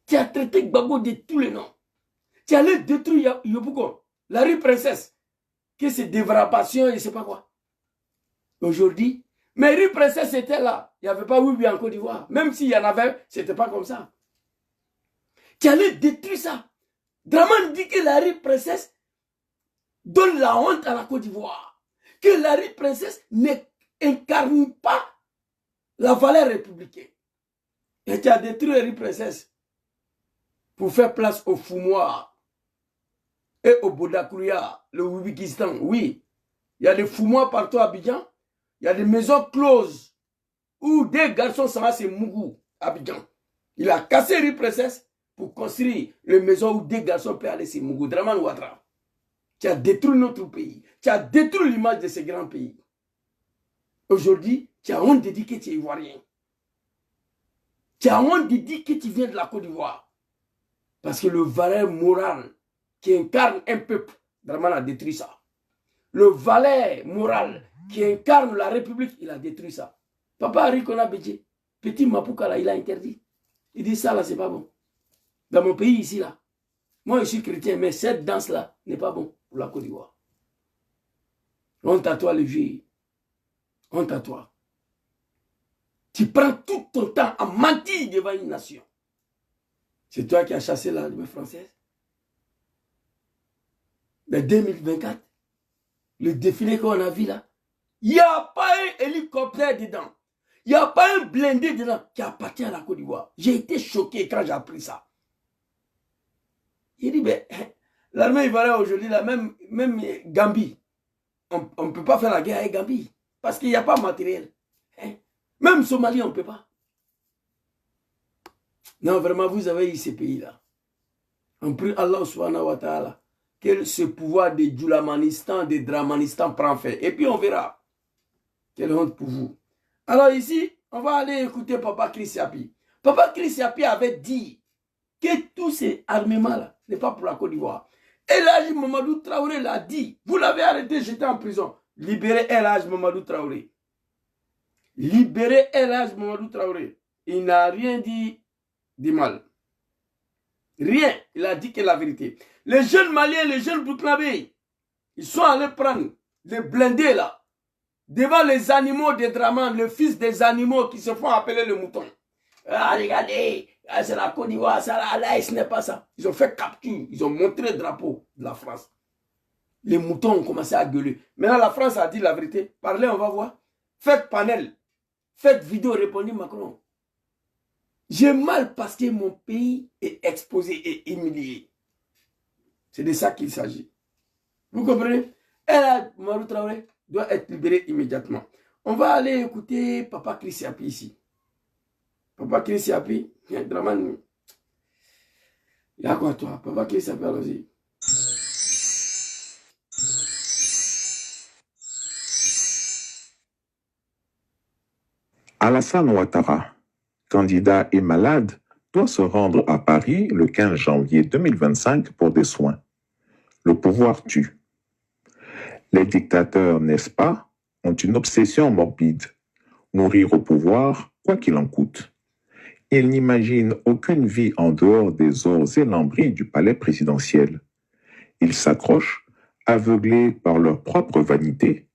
Tu as traité Gbagbo de tous les noms. Tu allais détruire Yopougon, la rue Princesse, que c'est dévrapation et je ne sais pas quoi. Aujourd'hui, mais rue Princesse était là. Il n'y avait pas Wibi en Côte d'Ivoire. Même s'il y en avait, ce n'était pas comme ça. Tu allais détruire ça. Draman dit que la rue Princesse donne la honte à la Côte d'Ivoire. Que la rue Princesse n'incarne pas la valeur républicaine. Et tu as détruit la rue Princesse pour faire place au fumoir et au Bodakouria, le Wibikistan. Oui, il y a des fumoirs partout à Abidjan. Il y a des maisons closes où des garçons s'en vont, c'est Mougou, Abidjan. Il a cassé rue Princesse pour construire les maisons où des garçons peuvent aller, c'est Mougou. Draman Ouattara. Tu as détruit notre pays. Tu as détruit l'image de ces grands pays. Aujourd'hui, tu as honte de dire que tu es ivoirien. Tu as honte de dire que tu viens de la Côte d'Ivoire. Parce que le valeur moral qui incarne un peuple, Draman a détruit ça. Le valeur moral qui incarne la République, il a détruit ça. Papa Rikona Bédje, petit Mapouka là, il a interdit. Il dit ça là, c'est pas bon. Dans mon pays ici là, moi je suis chrétien, mais cette danse là n'est pas bon pour la Côte d'Ivoire. Honte à toi le vieux. Honte à toi. Tu prends tout ton temps à mentir devant une nation. C'est toi qui as chassé l'armée française. Mais 2024, le défilé qu'on a vu là, il n'y a pas un hélicoptère dedans. Il n'y a pas un blindé dedans qui appartient à la Côte d'Ivoire. J'ai été choqué quand j'ai appris ça. Il dit, ben, l'armée ivoirienne aujourd'hui, même Gambie, on ne peut pas faire la guerre avec Gambie. Parce qu'il n'y a pas de matériel. Même Somalie, on ne peut pas. Non, vraiment, vous avez eu ces pays-là. On prie Allah subhanahu wa ta'ala que ce pouvoir de Djoulamanistan, de Dramanistan prend fait. Et puis on verra. Quelle honte pour vous. Alors ici, on va aller écouter Papa Chris Yapi. Papa Chris Yapi avait dit que tous ces armements-là, ce n'est pas pour la Côte d'Ivoire. El Hadji Mamadou Traoré l'a dit. Vous l'avez arrêté, j'étais en prison. Libérez El Hadji Mamadou Traoré. Libérez El Hadji Mamadou Traoré. Il n'a rien dit de mal. Rien. Il a dit que la vérité. Les jeunes Maliens, les jeunes Burkinabés, ils sont allés prendre les blindés là, devant les animaux des Dramane, le fils des animaux qui se font appeler le mouton. Ah, regardez, c'est la Côte d'Ivoire, ça là, ce n'est pas ça. Ils ont fait capture, ils ont montré le drapeau de la France. Les moutons ont commencé à gueuler. Maintenant, la France a dit la vérité. Parlez, on va voir. Faites panel, faites vidéo, répondez Macron. J'ai mal parce que mon pays est exposé et humilié. C'est de ça qu'il s'agit. Vous comprenez? Elle, Marou Traoré, doit être libérée immédiatement. On va aller écouter Papa Chris Yapi ici. Papa Chris Yapi, Dramane. Il y a quoi toi? Papa Chris Yapi, allons-y. Alassane Ouattara, candidat et malade, doit se rendre à Paris le 15 janvier 2025 pour des soins. Le pouvoir tue. Les dictateurs, n'est-ce pas, ont une obsession morbide. Mourir au pouvoir, quoi qu'il en coûte. Ils n'imaginent aucune vie en dehors des ors et lambris du palais présidentiel. Ils s'accrochent, aveuglés par leur propre vanité,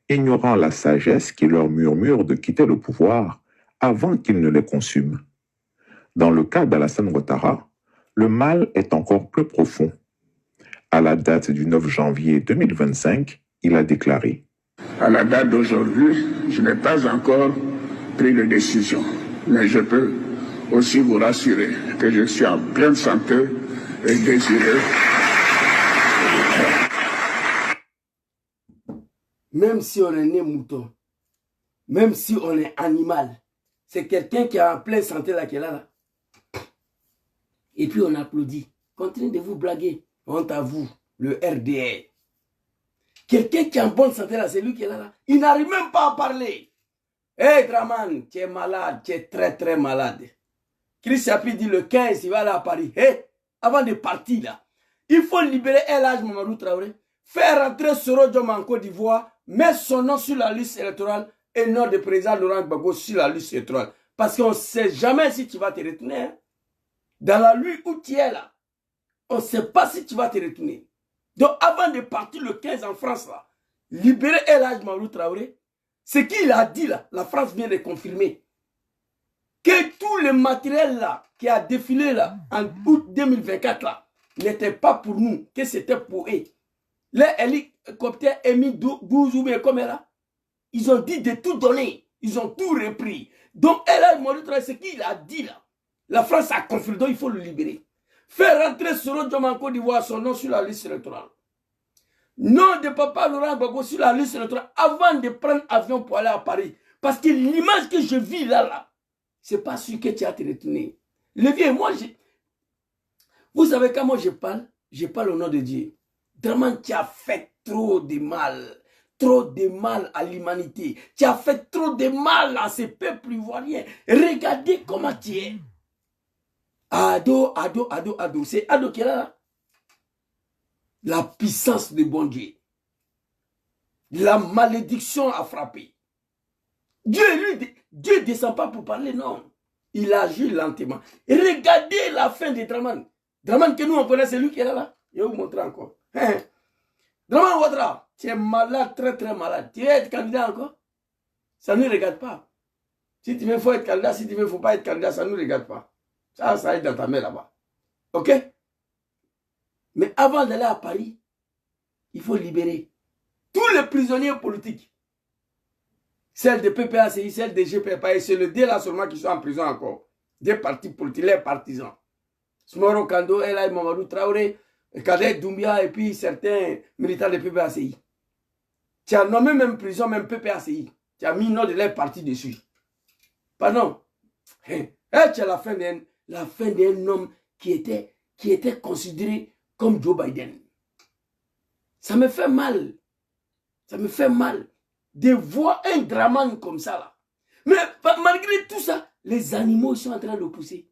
ignorant la sagesse qui leur murmure de quitter le pouvoir avant qu'il ne les consume. Dans le cas d'Alassane Ouattara, le mal est encore plus profond. À la date du 9 janvier 2025, il a déclaré « À la date d'aujourd'hui, je n'ai pas encore pris de décision, mais je peux aussi vous rassurer que je suis en pleine santé et désireux. » Même si on est né mouton, même si on est animal, c'est quelqu'un qui est en pleine santé là, qui est là. Et puis on applaudit. Continuez de vous blaguer. Honte à vous, le RDR. Quelqu'un qui est en bonne santé là, c'est lui qui est là. Il n'arrive même pas à parler. Hé Dramane, tu es malade, tu es très très malade. Chris Yapi dit le 15, il va aller à Paris. Hé, avant de partir là, il faut libérer El Hadj Mamadou Traoré, faire rentrer Soro Dioma en Côte d'Ivoire, mettre son nom sur la liste électorale et le nom du président Laurent Gbagbo sur la liste électorale. Parce qu'on ne sait jamais si tu vas te retourner. Hein. Dans la nuit où tu es là, on ne sait pas si tu vas te retourner. Donc avant de partir le 15 en France, là, libérer El Hadj Mamadou Traoré, ce qu'il a dit là, la France vient de confirmer. Que tout le matériel là, qui a défilé là, en août 2024 là, n'était pas pour nous, que c'était pour eux. Les hélicoptères Mi-12 ou bien comme là, ils ont dit de tout donner. Ils ont tout repris. Donc, elle a montré ce qu'il a dit là. La France a confirmé, donc il faut le libérer. Faire rentrer Soro Dioma en Côte d'Ivoire son nom sur la liste électorale. Nom de papa Laurent Gbagbo sur la liste électorale avant de prendre avion pour aller à Paris. Parce que l'image que je vis là, c'est pas sûr que tu as te retourné. Le vieux, moi, vous savez quand moi je parle au nom de Dieu. Dramane, tu as fait trop de mal à l'humanité. Tu as fait trop de mal à ces peuples ivoiriens. Regardez comment tu es. Ado. C'est Ado qui est là. La puissance de bon Dieu. La malédiction a frappé. Dieu ne descend pas pour parler, non. Il agit lentement. Et regardez la fin de Dramane. Dramane que nous on connaît, c'est lui qui est là. Je vais vous montrer encore. Dramane Ouattara, tu es malade, très très malade. Tu veux être candidat encore? Ça ne nous regarde pas. Si tu veux, il faut être candidat. Si tu veux, il ne faut pas être candidat, ça ne nous regarde pas. Ça est dans ta main là-bas. Ok? Mais avant d'aller à Paris, il faut libérer tous les prisonniers politiques. Celles de PPACI, celles de GPPA, c'est le D là seulement qui sont en prison encore. Des partis politiques, les partisans. Smoro Kando, El Hadj Mamadou Traoré, Kader Doumbia et puis certains militants de PPACI. Tu as nommé même prison, même PPACI. Tu as mis le nom de leur parti dessus. Pardon. Tu as la fin d'un homme qui était considéré comme Joe Biden. Ça me fait mal. Ça me fait mal de voir un Dramane comme ça là. Mais malgré tout ça, les animaux sont en train de pousser.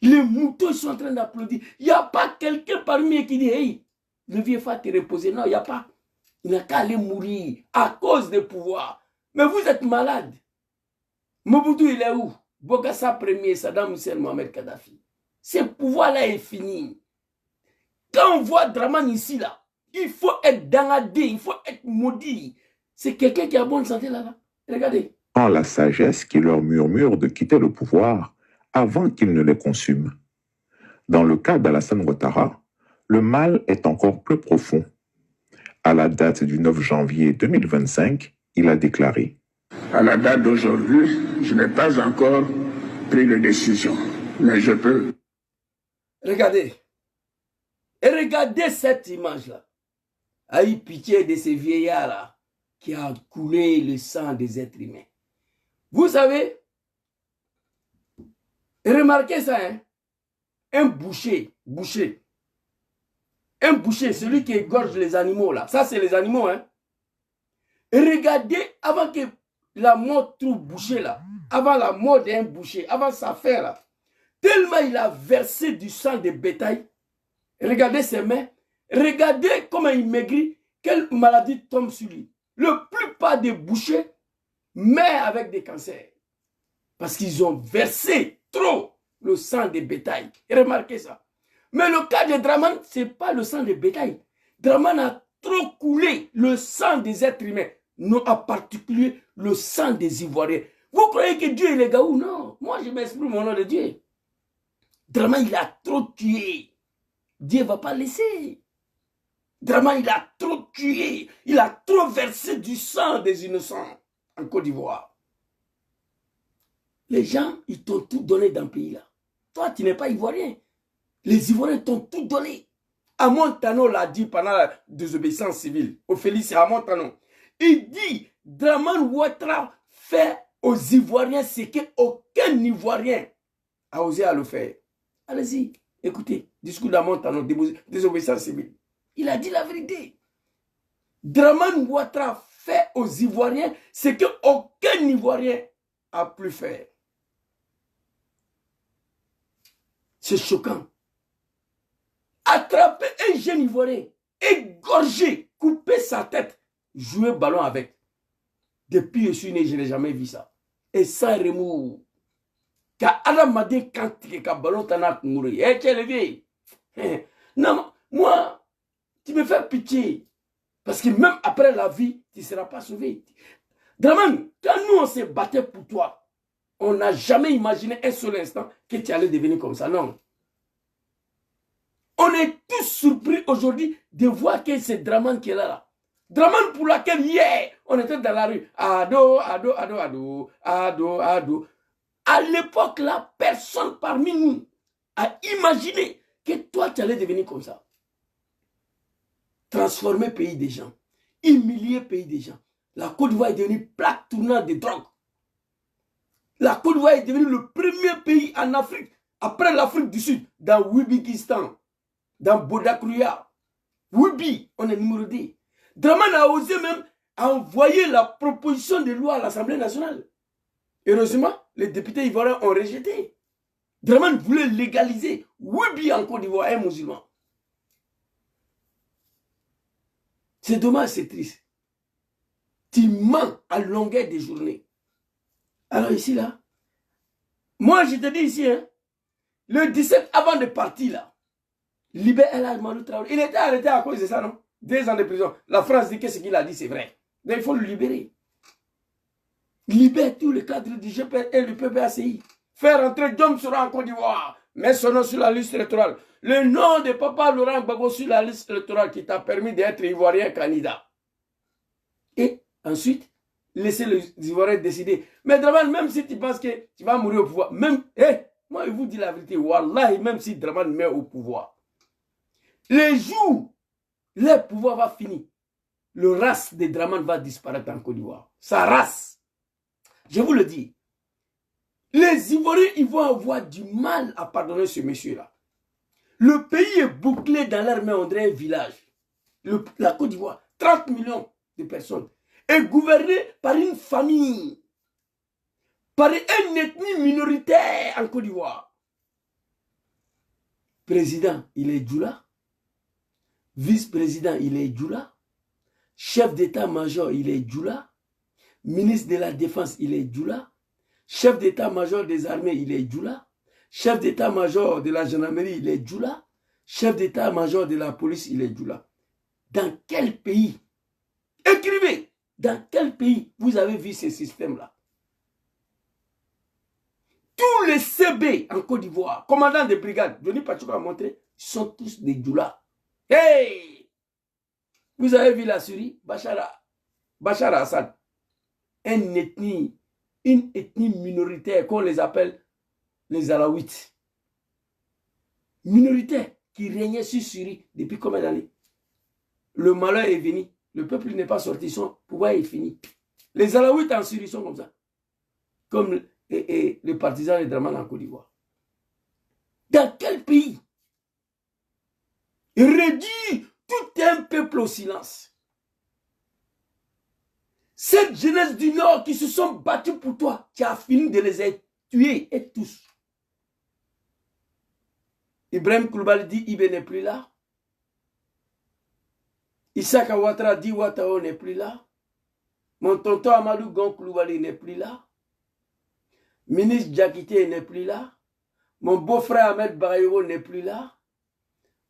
Les moutons sont en train d'applaudir. Il n'y a pas quelqu'un parmi eux qui dit hey, le vieux faut te reposer. Non, il n'y a pas. Il n'a qu'à aller mourir à cause des pouvoirs. Mais vous êtes malade. Mobutu, il est où? Bokassa premier, Saddam Hussein, Mohamed Kadhafi. Ce pouvoir-là est fini. Quand on voit Dramane ici, là, il faut être dangadé, il faut être maudit. C'est quelqu'un qui a bonne santé là-bas. Regardez. En la sagesse qui leur murmure de quitter le pouvoir avant qu'il ne les consume. Dans le cas d'Alassane Ouattara, le mal est encore plus profond. À la date du 9 janvier 2025, il a déclaré: À la date d'aujourd'hui, je n'ai pas encore pris de décision, mais je peux. Regardez. Et regardez cette image-là. Aïe, pitié de ces vieillards-là qui a coulé le sang des êtres humains. Vous savez, remarquez ça, hein? Un boucher, celui qui égorge les animaux là, ça c'est les animaux, hein? Et regardez, avant que la mort trouve boucher là, avant la mort d'un boucher, avant sa affaire là, tellement il a versé du sang de bétail, regardez ses mains, regardez comment il maigrit, quelle maladie tombe sur lui. La plupart des bouchers meurent avec des cancers. Parce qu'ils ont versé trop le sang des bétails. Et remarquez ça. Mais le cas de Dramane, ce n'est pas le sang des bétails. Dramane a trop coulé le sang des êtres humains. Non, en particulier le sang des Ivoiriens. Vous croyez que Dieu est les gars ou non? Moi, je m'exprime au nom de Dieu. Dramane, il a trop tué. Dieu ne va pas laisser. Dramane, il a trop tué. Il a trop versé du sang des innocents en Côte d'Ivoire. Les gens, ils t'ont tout donné dans le pays là. Toi, tu n'es pas ivoirien. Les Ivoiriens t'ont tout donné. Amon Tano l'a dit pendant la désobéissance civile. Ophélie, c'est Amon Tano. Il dit, Dramane Ouattara fait aux Ivoiriens ce qu'aucun Ivoirien a osé à le faire. Allez-y, écoutez, discours d'Amon Tano, désobéissance civile. Il a dit la vérité. Dramane Ouattara fait aux Ivoiriens ce qu'aucun Ivoirien a pu faire. C'est choquant. Attraper un jeune Ivoirien, égorger, couper sa tête, jouer ballon avec. Depuis que je suis né, je n'ai jamais vu ça. Et sans remous. Car Adam m'a dit quand tu es ballon, tu as mouru. Eh, tu es levé. Non, moi, tu me fais pitié. Parce que même après la vie, tu ne seras pas sauvé. Dramane, quand nous on s'est battu pour toi, on n'a jamais imaginé un seul instant que tu allais devenir comme ça. Non. On est tous surpris aujourd'hui de voir que c'est Dramane qui est là. Dramane pour laquelle hier, on était dans la rue. Ado, ado, ado, ado, ado, ado. À l'époque là, personne parmi nous a imaginé que toi tu allais devenir comme ça. Transformer pays des gens. Humilier pays des gens. La Côte d'Ivoire est devenue plaque tournante de drogue. La Côte d'Ivoire est devenue le premier pays en Afrique, après l'Afrique du Sud, dans Wibikistan, dans Bodakruya. Wibi, on est numéro 2. Dramane a osé même envoyer la proposition de loi à l'Assemblée nationale. Heureusement, les députés ivoiriens ont rejeté. Dramane voulait légaliser Wibi en Côte d'Ivoire, un musulman. C'est dommage, c'est triste. Tu mens à longueur des journées. Alors ici, là, moi je te dis ici, hein, le 17 avant de partir, là, libère El Hadj Mamadou Traoré. Il était arrêté à cause de ça, non? 2 ans de prison. La France dit que ce qu'il a dit, c'est vrai. Donc il faut le libérer. Libère tous les cadres du GPR et du PPACI. Faire entrer Diom Sora en Côte d'Ivoire. Mets son nom sur la liste électorale. Le nom de Papa Laurent Gbagbo sur la liste électorale qui t'a permis d'être ivoirien candidat. Et ensuite, laisser les Ivoiriens décider. Mais Dramane, même si tu penses que tu vas mourir au pouvoir, même, moi je vous dis la vérité, wallahi, même si Dramane meurt au pouvoir, les jours, le pouvoir va finir, le race de Dramane va disparaître en Côte d'Ivoire. Sa race. Je vous le dis. Les Ivoiriens, ils vont avoir du mal à pardonner ce monsieur-là. Le pays est bouclé dans leur main, on dirait un village. La Côte d'Ivoire, 30 millions de personnes. Est gouverné par une famille, par une ethnie minoritaire en Côte d'Ivoire. Président, il est Djoula. Vice-président, il est Djoula. Chef d'état-major, il est Djoula. Ministre de la Défense, il est Djoula. Chef d'état-major des armées, il est Djoula. Chef d'état-major de la gendarmerie, il est Djoula. Chef d'état-major de la police, il est Djoula. Dans quel pays? Écrivez. Dans quel pays vous avez vu ce système-là? Tous les CB en Côte d'Ivoire, commandants de brigade, Johnny Pachouka a montré, sont tous des Djoula. Hey! Vous avez vu la Syrie? Bachar Assad. Une ethnie minoritaire qu'on les appelle les Alaouites. Minoritaire qui régnait sur Syrie depuis combien d'années? Le malheur est venu. Le peuple n'est pas sorti. Son pouvoir est fini. Les Alaouites en Syrie sont comme ça. Comme les partisans de Draman en Côte d'Ivoire. Dans quel pays? Réduit tout un peuple au silence. Cette jeunesse du Nord qui se sont battus pour toi, tu as fini de les tuer et tous. Ibrahim Koulibaly dit Ibé n'est plus là. Issaka Ouattara dit Ouattao n'est plus là. Mon tonton Amadou Gon Koulibaly n'est plus là. Ministre Diakité n'est plus là. Mon beau-frère Ahmed Barayo n'est plus là.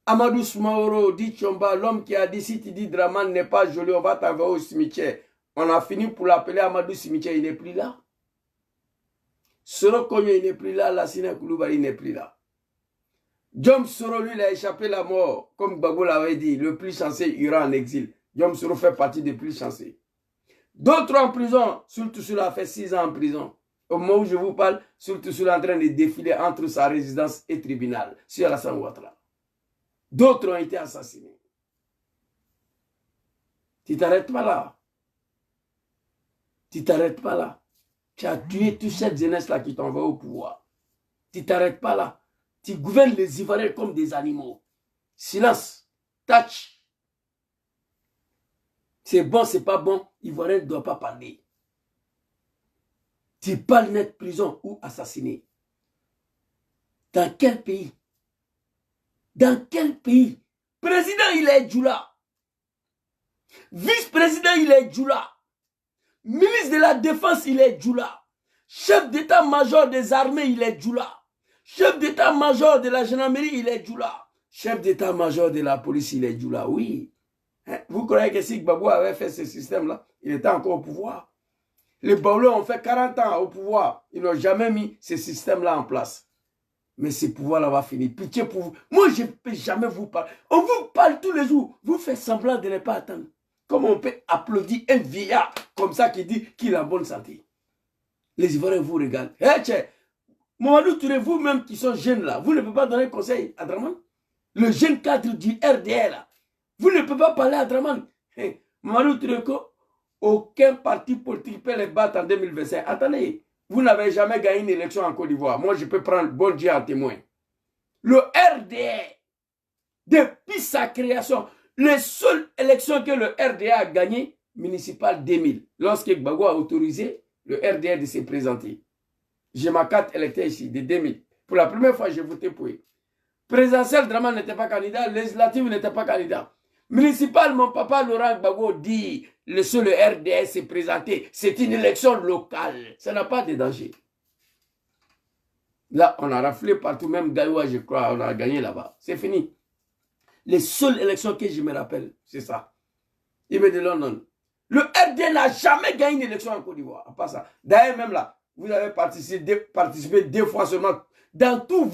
Amadou Smaoro dit Chomba, l'homme qui a dit si tu dis Draman n'est pas joli, on va t'envoyer au cimetière. On a fini pour l'appeler Amadou Cimetière, il n'est plus là. Soro Konyo, il n'est plus là. Lassina Koulibaly n'est plus là. Djom Soro, lui, il a échappé la mort. Comme Gbagbo l'avait dit, le plus chanceux ira en exil. Djom Soro fait partie des plus chanceux. D'autres en prison, surtout celui a fait 6 ans en prison. Au moment où je vous parle, surtout celui en train de défiler entre sa résidence et tribunal, sur Alassane Ouattara. D'autres ont été assassinés. Tu t'arrêtes pas là. Tu t'arrêtes pas là. Tu as tué toute cette jeunesse-là qui t'envoie au pouvoir. Tu t'arrêtes pas là. Tu gouvernes les Ivoiriens comme des animaux. Silence. Touch. C'est bon, c'est pas bon. Ivoirien ne doit pas parler. Tu parles net prison ou assassiné. Dans quel pays? Dans quel pays? Président, il est Djoula. Vice-président, il est Djoula. Ministre de la Défense, il est Djoula. Chef d'état-major des armées, il est Djoula. Chef d'état-major de la gendarmerie, il est Djoula. Chef d'état-major de la police, il est Djoula. Oui. Vous croyez que si Gbagbo avait fait ce système-là, il était encore au pouvoir? Les Baoulés ont fait 40 ans au pouvoir. Ils n'ont jamais mis ce système-là en place. Mais ce pouvoir-là va finir. Pitié pour vous. Moi, je ne peux jamais vous parler. On vous parle tous les jours. Vous faites semblant de ne pas attendre. Comment on peut applaudir un vieillard comme ça qui dit qu'il a bonne santé? Les Ivoiriens vous regardent. Hey, Mamadou Touré, vous-même qui sont jeunes là, vous ne pouvez pas donner conseil à Draman? Le jeune cadre du RDR là, vous ne pouvez pas parler à Draman. Hey, Mamadou Touré, aucun parti politique peut les battre en 2025. Attendez, vous n'avez jamais gagné une élection en Côte d'Ivoire. Moi, je peux prendre bon Dieu en témoin. Le RDR, depuis sa création, les seules élections que le RDA a gagnées, municipales 2000, lorsque Gbagbo a autorisé le RDA de se présenter. J'ai ma carte électorale ici, de 2000. Pour la première fois, j'ai voté pour eux. Présidentiel, Draman n'était pas candidat. Législative n'était pas candidat. Municipal, mon papa Laurent Gbagbo dit, le seul RDA s'est présenté. C'est une élection locale. Ça n'a pas de danger. Là, on a raflé partout, même Gaïwa, je crois, on a gagné là-bas. C'est fini. Les seules élections que je me rappelle, c'est ça. Il me dit London. Le RDA n'a jamais gagné une élection en Côte d'Ivoire. À part ça. D'ailleurs, même là, vous avez participé 2 fois seulement. Dans toute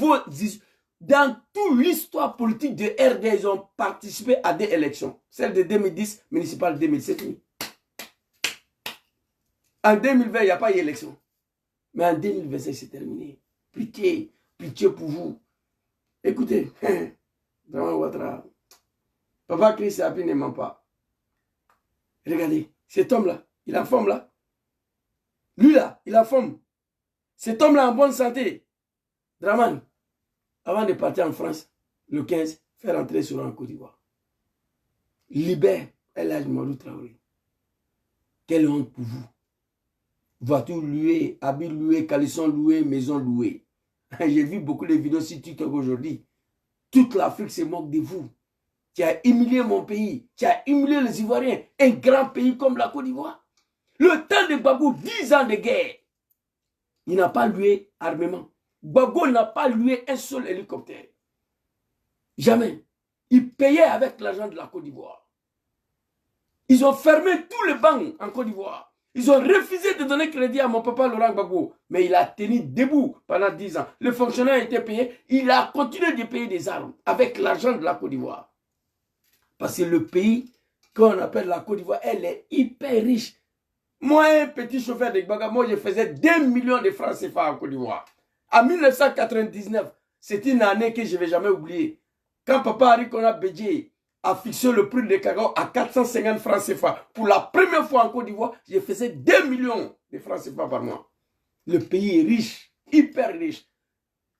l'histoire politique de RDA, ils ont participé à des élections. Celle de 2010, municipale 2000, c'est fini. En 2020, il n'y a pas eu d'élection. Mais en 2025, c'est terminé. Pitié, pitié pour vous. Écoutez, Draman Ouattara, Papa Chris Api ne ment pas. Regardez, cet homme-là, il a forme là. Lui là, il a forme. Cet homme-là en bonne santé. Draman, avant de partir en France, le 15, faire entrer sur en Côte d'Ivoire. Libère El Hadji Mamadou Traoré. Quelle honte pour vous. Voiture louée, habits loués, caleçon loué, maison louée. J'ai vu beaucoup de vidéos sur TikTok aujourd'hui. Toute l'Afrique se moque de vous. Tu as humilié mon pays. Tu as humilié les Ivoiriens. Un grand pays comme la Côte d'Ivoire. Le temps de Gbagbo, 10 ans de guerre. Il n'a pas loué armement. Gbagbo n'a pas loué un seul hélicoptère. Jamais. Il payait avec l'argent de la Côte d'Ivoire. Ils ont fermé tous les banques en Côte d'Ivoire. Ils ont refusé de donner crédit à mon papa Laurent Gbagbo. Mais il a tenu debout pendant 10 ans. Le fonctionnaire était payé. Il a continué de payer des armes avec l'argent de la Côte d'Ivoire. Parce que le pays qu'on appelle la Côte d'Ivoire, elle est hyper riche. Moi, un petit chauffeur de Gbagbo, moi, je faisais 2 millions de francs CFA en Côte d'Ivoire. En 1999, c'est une année que je ne vais jamais oublier. Quand papa Henri Kona Bédié a fixé le prix de cacao à 450 francs CFA, pour la première fois en Côte d'Ivoire, je faisais 2 millions de francs CFA par mois. Le pays est riche, hyper riche.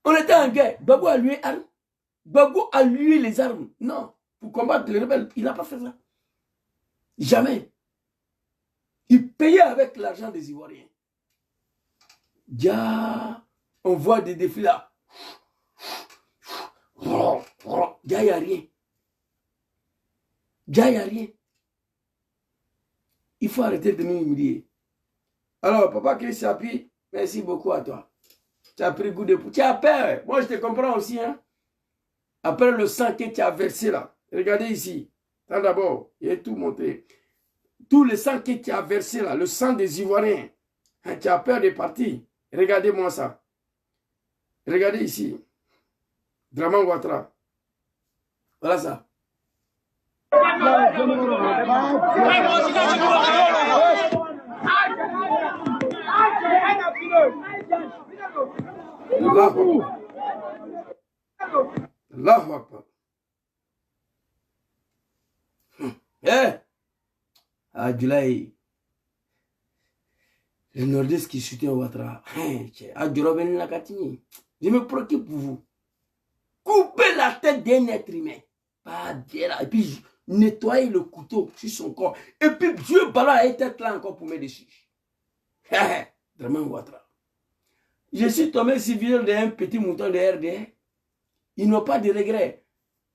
On était en guerre. Gbagbo a loué armes. Gbagbo a loué les armes. Non, pour combattre les rebelles, il n'a pas fait ça. Jamais. Il payait avec l'argent des Ivoiriens. Ya, on voit des défis là. Ya, il n'y a rien. Ya, il n'y a rien. Il faut arrêter de nous humilier. Alors, papa Christ Api, merci beaucoup à toi. Tu as pris goût de poulet. Tu as peur. Moi, je te comprends aussi. Hein? Après le sang que tu as versé là. Regardez ici. Attends d'abord. Il a tout montré. Tout le sang que tu as versé là. Le sang des Ivoiriens. Hein, tu as peur de partir. Regardez-moi ça. Regardez ici. Draman Ouattara. Voilà ça. Allahu Akbar. Adjulaï. Le nordiste qui soutient Ouattara. Je me préoccupe pour vous. Coupez la tête d'un être humain. Et puis nettoyer le couteau sur son corps. Et puis Dieu balance la tête là encore pour me dessus. Draman Ouattara. Je suis tombé civil d'un petit mouton de RDR. Ils n'ont pas de regrets.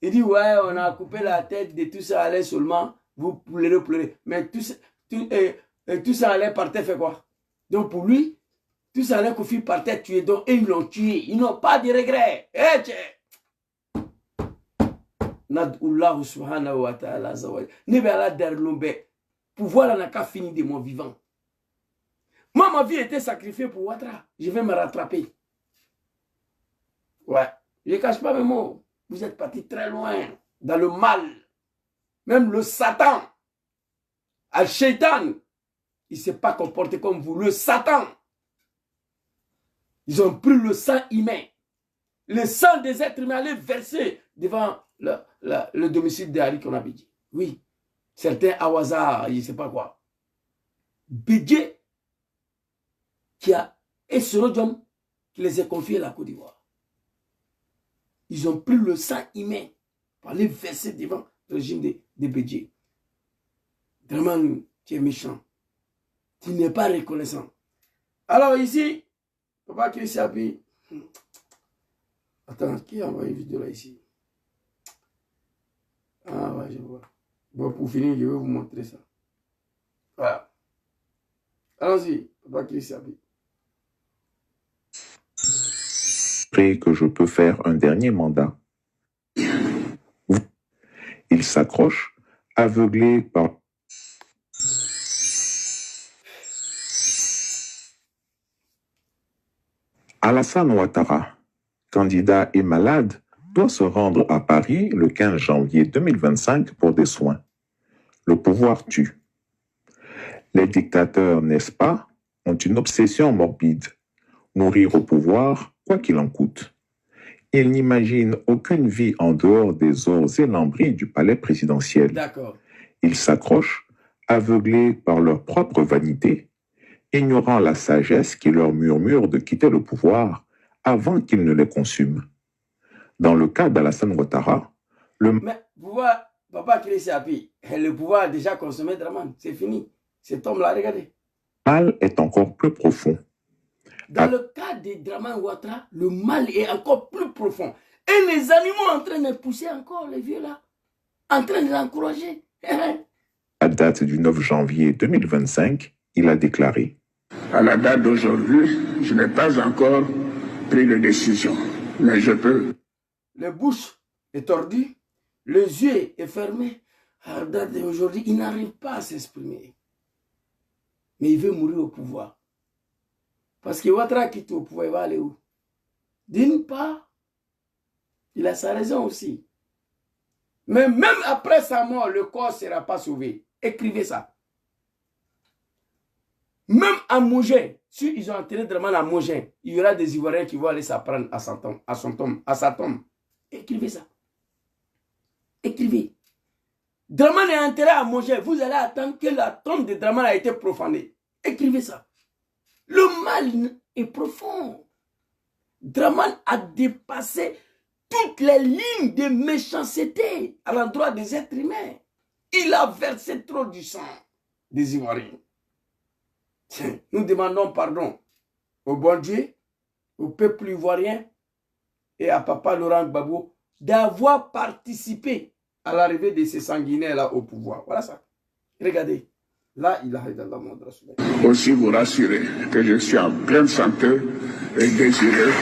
Il dit, ouais, on a coupé la tête de tout ça allait seulement, vous pleurez. Mais tout ça allait par terre, fait quoi? Donc pour lui, tout ça allait Kofi par terre tué. Donc, et ils l'ont tué. Ils n'ont pas de regrets. Nad'Allah subhanahu wa ta'ala zawaj. Nebe ala derlombe. Pouvoir n'a qu'à finir de mon vivant. Moi, ma vie était sacrifiée pour Ouattara. Je vais me rattraper. Ouais. Je ne cache pas mes mots. Vous êtes partis très loin. Dans le mal. Même le Satan. Al-Shaytan. Il ne s'est pas comporté comme vous. Le Satan. Ils ont pris le sang humain. Le sang des êtres humains allait verser devant le domicile d'Henri Kona Bédié. Oui. Certains Awaza, je ne sais pas quoi. Bédié qui a et ce Rodjom qui les a confiés à la Côte d'Ivoire. Ils ont pris le sang humain pour aller verser devant le régime de Bédié. Vraiment, tu es méchant. Tu n'es pas reconnaissant. Alors ici, papa Christ Api. Attends, qui a envoyé une vidéo là ici? Ah ouais, je vois. Bon, pour finir, je vais vous montrer ça. Voilà. Allons-y, papa Christ Api. Que je peux faire un dernier mandat. Il s'accroche, aveuglé par... Alassane Ouattara, candidat et malade, doit se rendre à Paris le 15 janvier 2025 pour des soins. Le pouvoir tue. Les dictateurs, n'est-ce pas, ont une obsession morbide. Mourir au pouvoir, quoi qu'il en coûte. Ils n'imaginent aucune vie en dehors des ors et lambris du palais présidentiel. D'accord. Ils s'accrochent, aveuglés par leur propre vanité, ignorant la sagesse qui leur murmure de quitter le pouvoir avant qu'il ne les consume. Dans le cas d'Alassane Ouattara, Mais pouvoir, papa Christ Api, le pouvoir a déjà consommé Draman. C'est fini. Cet homme-là, regardez. mal est encore plus profond. Dans le cas de Draman Ouattara, le mal est encore plus profond. Et les animaux en train de pousser encore, les vieux là, en train de l'encourager. À date du 9 janvier 2025, il a déclaré: À la date d'aujourd'hui, je n'ai pas encore pris de décision, mais je peux. La bouche est tordue, les yeux est fermé. À la date d'aujourd'hui, il n'arrive pas à s'exprimer. Mais il veut mourir au pouvoir. Parce que Ouattara quitte au pouvoir, il va aller où? D'une part, il a sa raison aussi. Mais même après sa mort, le corps ne sera pas sauvé. Écrivez ça. Même à Mogin, si ils ont enterré Dramane à Mogin, il y aura des Ivoiriens qui vont aller s'apprendre à sa tombe. Écrivez ça. Écrivez. Dramane est enterré à Mogin. Vous allez attendre que la tombe de Dramane a été profanée. Écrivez ça. Le mal est profond. Dramane a dépassé toutes les lignes de méchanceté à l'endroit des êtres humains. Il a versé trop du sang des Ivoiriens. Nous demandons pardon au bon Dieu, au peuple ivoirien et à Papa Laurent Gbagbo d'avoir participé à l'arrivée de ces sanguinaires-là au pouvoir. Voilà ça. Regardez. Là, il a aussi vous rassurer que je suis en pleine santé et désireux.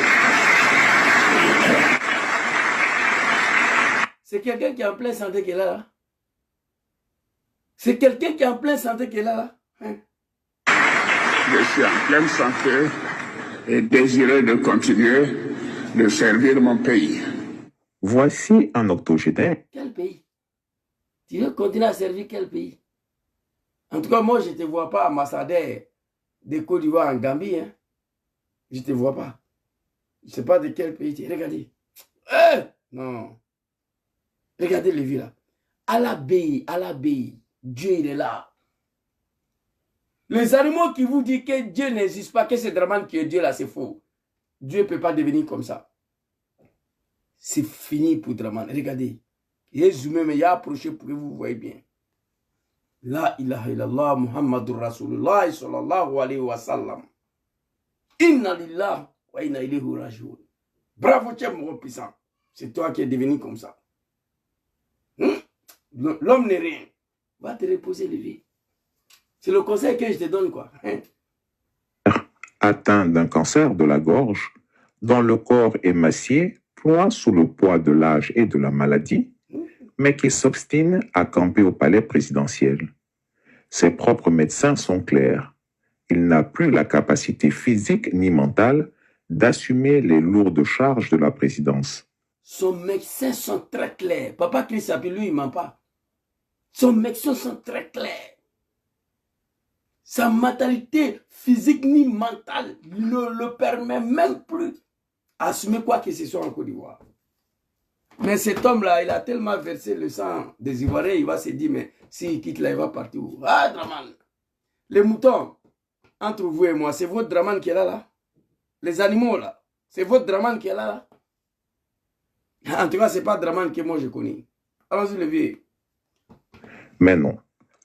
C'est quelqu'un qui est en pleine santé qui est là. C'est quelqu'un qui est en pleine santé qui est là. Hein? Je suis en pleine santé et désireux de continuer de servir mon pays. Voici un octogénaire. Quel pays? Tu veux continuer à servir quel pays? En tout cas, moi, je ne te vois pas ambassadeur de Côte d'Ivoire en Gambie. Hein? Je ne te vois pas. Je ne sais pas de quel pays tu es. Regardez. Non. Regardez les vies là. À l'abbaye, Dieu il est là. Les animaux qui vous disent que Dieu n'existe pas, que c'est Dramane qui est Dieu là, c'est faux. Dieu ne peut pas devenir comme ça. C'est fini pour Dramane. Regardez. Il est zoomé, mais il a approché pour que vous voyez bien. La ilaha illallah Muhammadur Rasulullah sallallahu alayhi wa sallam. Inna lillah wa inna ilayhi rajiun. Bravo, tu es mon puissant. C'est toi qui es devenu comme ça. L'homme n'est rien. Va te reposer, lever. C'est le conseil que je te donne, quoi. Atteint d'un cancer de la gorge, dont le corps émacié ploie sous le poids de l'âge et de la maladie, mais qui s'obstine à camper au palais présidentiel. Ses propres médecins sont clairs. Il n'a plus la capacité physique ni mentale d'assumer les lourdes charges de la présidence. Son médecins sont très clairs. Papa Chrisapi, lui, il ne ment pas. Son médecins sont très clairs. Sa mentalité physique ni mentale ne le permet même plus d'assumer quoi que ce soit en Côte d'Ivoire. Mais cet homme-là, il a tellement versé le sang des Ivoiriens, il va se dire, mais s'il quitte là, il va partir où? Ah, Dramane. Les moutons, entre vous et moi, c'est votre Dramane qui est là. Les animaux, là, c'est votre Dramane qui est là. En tout cas, ce n'est pas Dramane que moi je connais. Allons-y, le vieux. Mais non,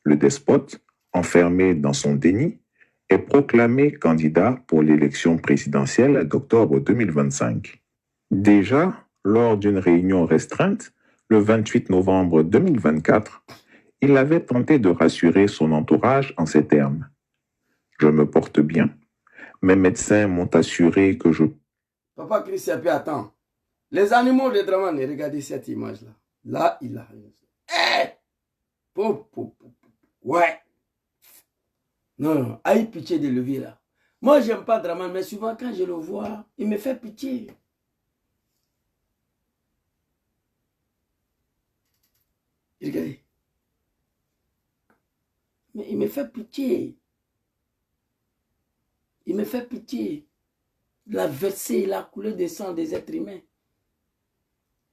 le despote, enfermé dans son déni, est proclamé candidat pour l'élection présidentielle d'octobre 2025. Déjà, lors d'une réunion restreinte, le 28 novembre 2024, il avait tenté de rassurer son entourage en ces termes. « Je me porte bien. Mes médecins m'ont assuré que je... » Papa Christian, attends. Les animaux de Dramane, regardez cette image-là. Là, il a... Ouais. Non, aïe pitié de levier là. Moi, j'aime pas Dramane, mais souvent quand je le vois, il me fait pitié. Regardez. Mais il me fait pitié. Il me fait pitié. Il a versé, il a coulé des sangs des êtres humains.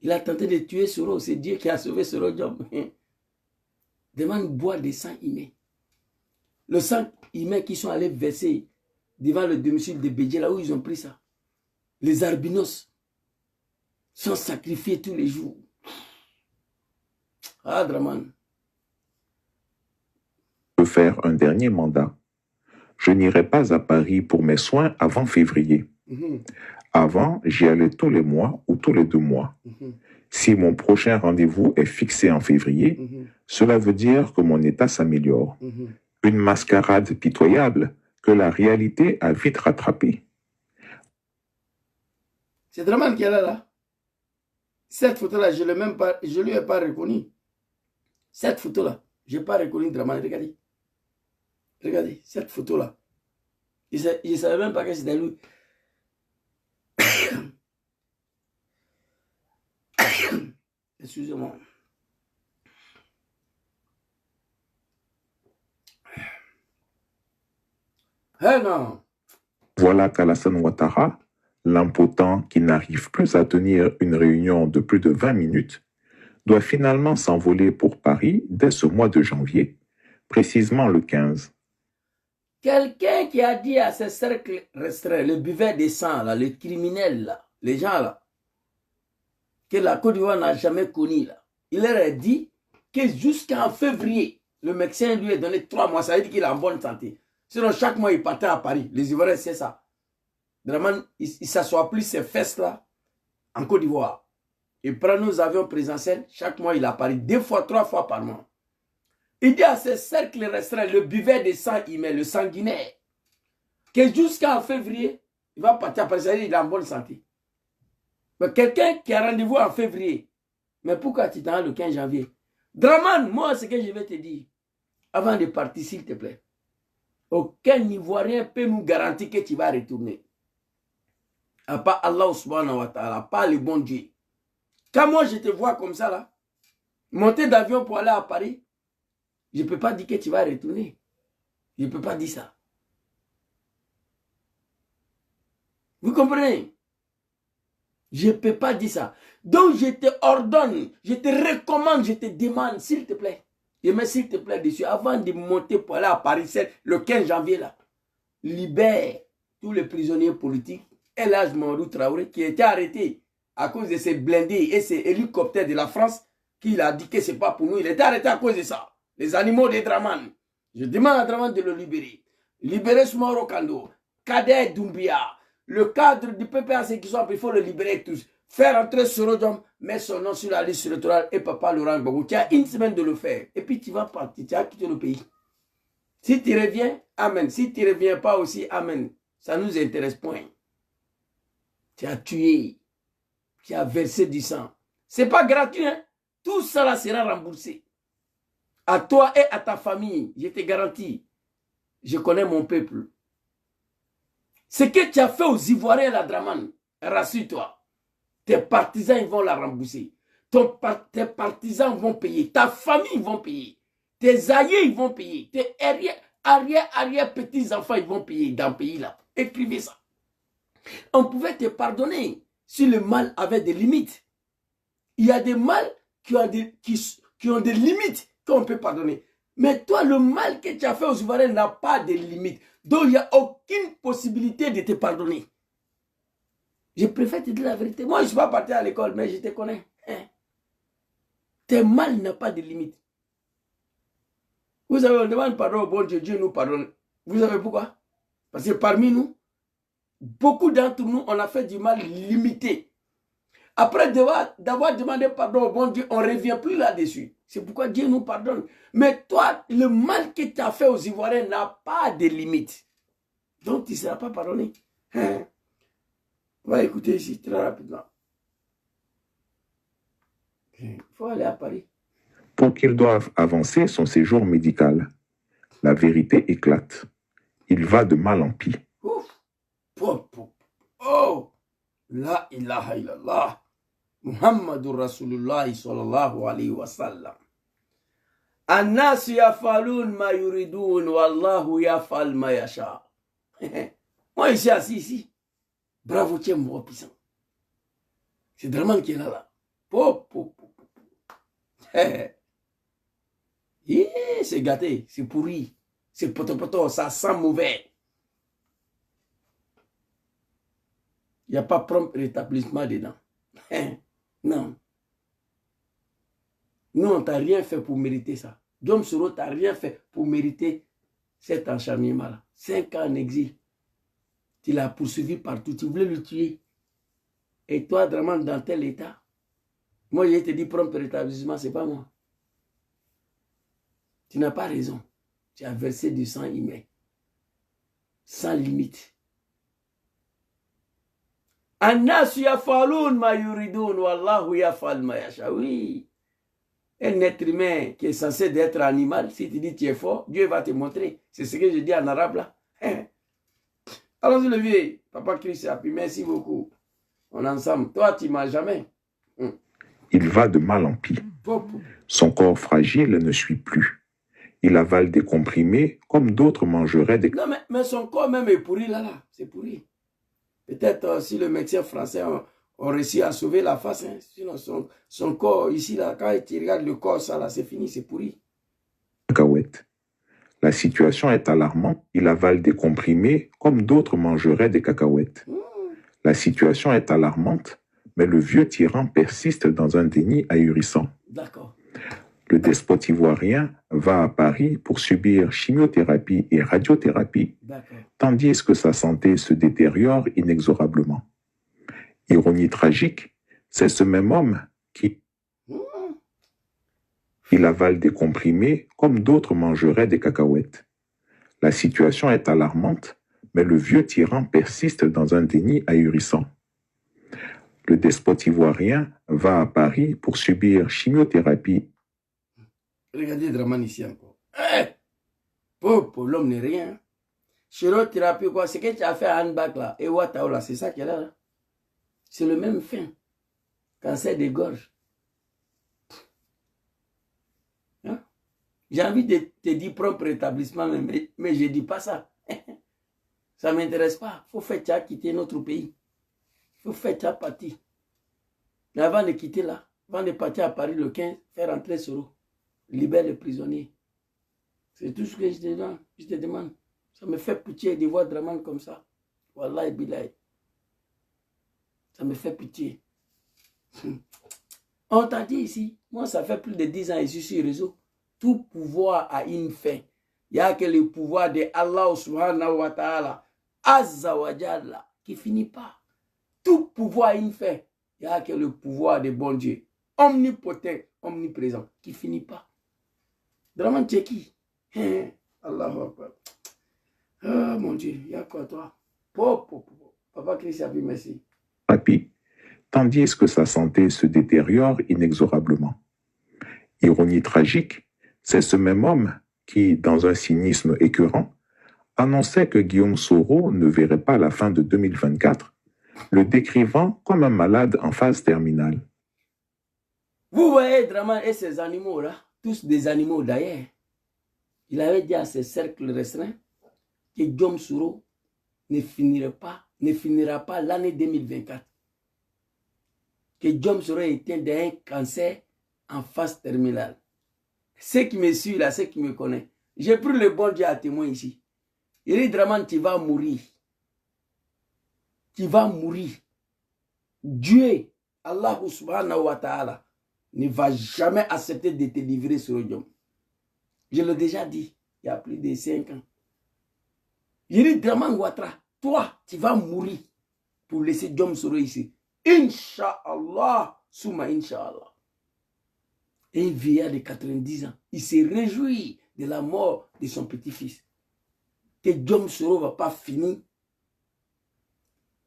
Il a tenté de tuer Soro. C'est Dieu qui a sauvé Soro Job. Dramane boit des sangs humains. Le sang humain qui sont allés verser devant le domicile de Bédié, là où ils ont pris ça. Les albinos sont sacrifiés tous les jours. Ah, Dramane. peux faire un dernier mandat. Je n'irai pas à Paris pour mes soins avant février. Avant, j'y allais tous les mois ou tous les 2 mois. Si mon prochain rendez-vous est fixé en février, cela veut dire que mon état s'améliore. Une mascarade pitoyable que la réalité a vite rattrapée. C'est Draman qui est là. Cette photo-là, je ne lui ai pas reconnu. Cette photo-là, je n'ai pas reconnu Draman. Regardez. Regardez, cette photo-là. Je ne savais même pas que c'était lui. Excusez-moi. Eh non. Voilà qu'Alassane Ouattara, l'impotent qui n'arrive plus à tenir une réunion de plus de 20 minutes, doit finalement s'envoler pour Paris dès ce mois de janvier, précisément le 15. Quelqu'un qui a dit à ce cercle restreint, le buveur de sang, là, les criminels, là, les gens là, que la Côte d'Ivoire n'a jamais connu, là, il leur a dit que jusqu'en février, le médecin lui a donné 3 mois, ça veut dire qu'il est en bonne santé. Sinon, chaque mois, il partait à Paris. Les Ivoiriens, c'est ça. Vraiment, il ne s'assoit plus ces fesses là en Côte d'Ivoire. Il prend nos avions présidentiels, chaque mois, il est à Paris, 2 fois, 3 fois par mois. Il dit à ce cercle restreint, le buveur de sang, il met le sanguinaire, que jusqu'en février, il va partir à Paris, il est en bonne santé. Mais quelqu'un qui a rendez-vous en février, mais pourquoi tu t'en vas le 15 janvier? Draman, moi, ce que je vais te dire, avant de partir, s'il te plaît, aucun Ivoirien peut nous garantir que tu vas retourner. À part Allah subhanahu wa ta'ala, pas le bon Dieu. Quand moi je te vois comme ça là, monter d'avion pour aller à Paris, je ne peux pas dire que tu vas retourner. Je ne peux pas dire ça. Vous comprenez? Je ne peux pas dire ça. Donc je te ordonne, je te recommande, je te demande, s'il te plaît. Je mets s'il te plaît dessus, avant de monter pour aller à Paris, le 15 janvier là, libère tous les prisonniers politiques, El Hadj Mamadou Traoré, qui était arrêté à cause de ces blindés et ces hélicoptères de la France, qu'il a dit que ce n'est pas pour nous. Il était arrêté à cause de ça. Les animaux de Draman. Je demande à Draman de le libérer. Libérer Soumaro Kando, Kader Doumbia, le cadre du PPAC qui sont il faut le libérer tous. Faire entrer Sorodom, mettre son nom sur la liste électorale et Papa Laurent Gbagbo. Tu as une semaine de le faire. Et puis tu vas partir, tu as quitté le pays. Si tu reviens, amen. Si tu ne reviens pas aussi, amen. Ça ne nous intéresse point. Tu as tué. Tu as versé du sang. Ce n'est pas gratuit, hein? Tout ça là sera remboursé. À toi et à ta famille, je te garantis. Je connais mon peuple. Ce que tu as fait aux Ivoiriens, la Draman, rassure-toi. Tes partisans, ils vont la rembourser. Tes partisans vont payer. Ta famille vont payer. Tes aïeux, ils vont payer. Tes arrière petits-enfants, ils vont payer dans le pays là. Écrivez ça. On pouvait te pardonner si le mal avait des limites. Il y a des mal qui ont des limites qu'on peut pardonner. Mais toi, le mal que tu as fait aux Ivoiriens n'a pas de limites. Donc, il n'y a aucune possibilité de te pardonner. Je préfère te dire la vérité. Moi, je ne suis pas parti à l'école, mais je te connais. Hein? Tes mal n'a pas de limite. Vous savez, on demande pardon au bon Dieu, Dieu nous pardonne. Vous savez pourquoi? Parce que parmi nous, beaucoup d'entre nous, on a fait du mal limité. Après d'avoir demandé pardon au bon Dieu, on ne revient plus là-dessus. C'est pourquoi Dieu nous pardonne. Mais toi, le mal que tu as fait aux Ivoiriens n'a pas de limite. Donc, tu ne seras pas pardonné. Hein? On va écouter ici très rapidement. Il faut aller à Paris. Pour qu'il doive avancer son séjour médical. La vérité éclate. Il va de mal en pis. Ouf. Oh! La ilaha illallah. Muhammadur Rasulullah sallallahu alayhi wa sallam. Annas yafalun ma yuridun wallahu yafal ma yasha. Moi, ici, assis ici. Bravo, tiens, moi, puissant. C'est Draman qui est là. C'est gâté, c'est pourri, c'est poto, ça sent mauvais. Il n'y a pas prompt rétablissement dedans. Non. Nous, on t'a rien fait pour mériter ça. Dom Soro t'a rien fait pour mériter cet encharnement-là. 5 ans en exil. Tu l'as poursuivi partout. Tu voulais le tuer. Et toi, Draman, dans tel état. Moi, je te dis prompt rétablissement, ce n'est pas moi. Tu n'as pas raison. Tu as versé du sang humain. Sans limite. Annasu yafalun ma yuridun wallahu yafal ma yasha. Oui. Un être humain qui est censé être animal, si tu dis tu es fort, Dieu va te montrer. C'est ce que je dis en arabe là. Allons-y le vieux. Papa Christ, merci beaucoup. On est ensemble. Toi, tu m'as jamais. Il va de mal en pis. Son corps fragile ne suit plus. Il avale des comprimés comme d'autres mangeraient des... Non, mais son corps même est pourri là. C'est pourri. Peut-être si le médecin français a réussi à sauver la face. Hein. Sinon, son corps ici, là, quand tu regardes le corps, ça là, c'est fini, c'est pourri. Cacahuètes. La situation est alarmante. Il avale des comprimés comme d'autres mangeraient des cacahuètes. La situation est alarmante, mais le vieux tyran persiste dans un déni ahurissant. D'accord. Le despote ivoirien va à Paris pour subir chimiothérapie et radiothérapie, tandis que sa santé se détériore inexorablement. Ironie tragique, c'est ce même homme qui... Il avale des comprimés comme d'autres mangeraient des cacahuètes. La situation est alarmante, mais le vieux tyran persiste dans un déni ahurissant. Le despote ivoirien va à Paris pour subir chimiothérapie. Regardez Draman ici encore. Pour l'homme n'est rien. Chimiothérapie, quoi, c'est que tu as fait à handbag là, et Wataola, c'est ça qu'il y a là. C'est le même fin. Cancer des gorges. Hein? J'ai envie de te dire propre établissement, mais je ne dis pas ça. Ça ne m'intéresse pas. Il faut faire ça quitter notre pays. Il faut faire ça partir. Mais avant de quitter là, avant de partir à Paris le 15, faire rentrer Soro. Libère les prisonniers. C'est tout ce que je te demande. Ça me fait pitié de voir Draman comme ça. Wallahi billahi. Ça me fait pitié. On t'a dit ici, moi ça fait plus de 10 ans ici sur le réseau. Tout pouvoir a une fin. Il n'y a que le pouvoir de Allah subhanahu wa ta'ala, Azza wa Jalla, qui finit pas. Tout pouvoir a une fin. Il n'y a que le pouvoir de bon Dieu, omnipotent, omniprésent, qui finit pas. Draman Tcheki. Allahu Akbar. Oh mon Dieu, il y a quoi toi? Papa Christ, merci. Papy, tandis que sa santé se détériore inexorablement. Ironie tragique, c'est ce même homme qui, dans un cynisme écœurant, annonçait que Guillaume Soro ne verrait pas la fin de 2024, le décrivant comme un malade en phase terminale. Vous voyez Draman et ces animaux-là, tous des animaux d'ailleurs. Il avait dit à ses cercles restreints que Guillaume Soro ne finira pas l'année 2024. Que Guillaume Soro était d'un cancer en phase terminale. Ceux qui me suivent là, ceux qui me connaissent, j'ai pris le bon Dieu à témoin ici. Il dit Draman, tu vas mourir. Tu vas mourir. Dieu, Allah subhanahu wa ta'ala, ne va jamais accepter de te livrer sur le Guillaume. Je l'ai déjà dit, il y a plus de 5 ans. Il dit Draman Ouattara, toi, tu vas mourir pour laisser Guillaume Soro ici. Inch'Allah, Souma Inch'Allah. Et un vieillard de 90 ans, il se réjouit de la mort de son petit-fils. Que Guillaume Soro ne va pas finir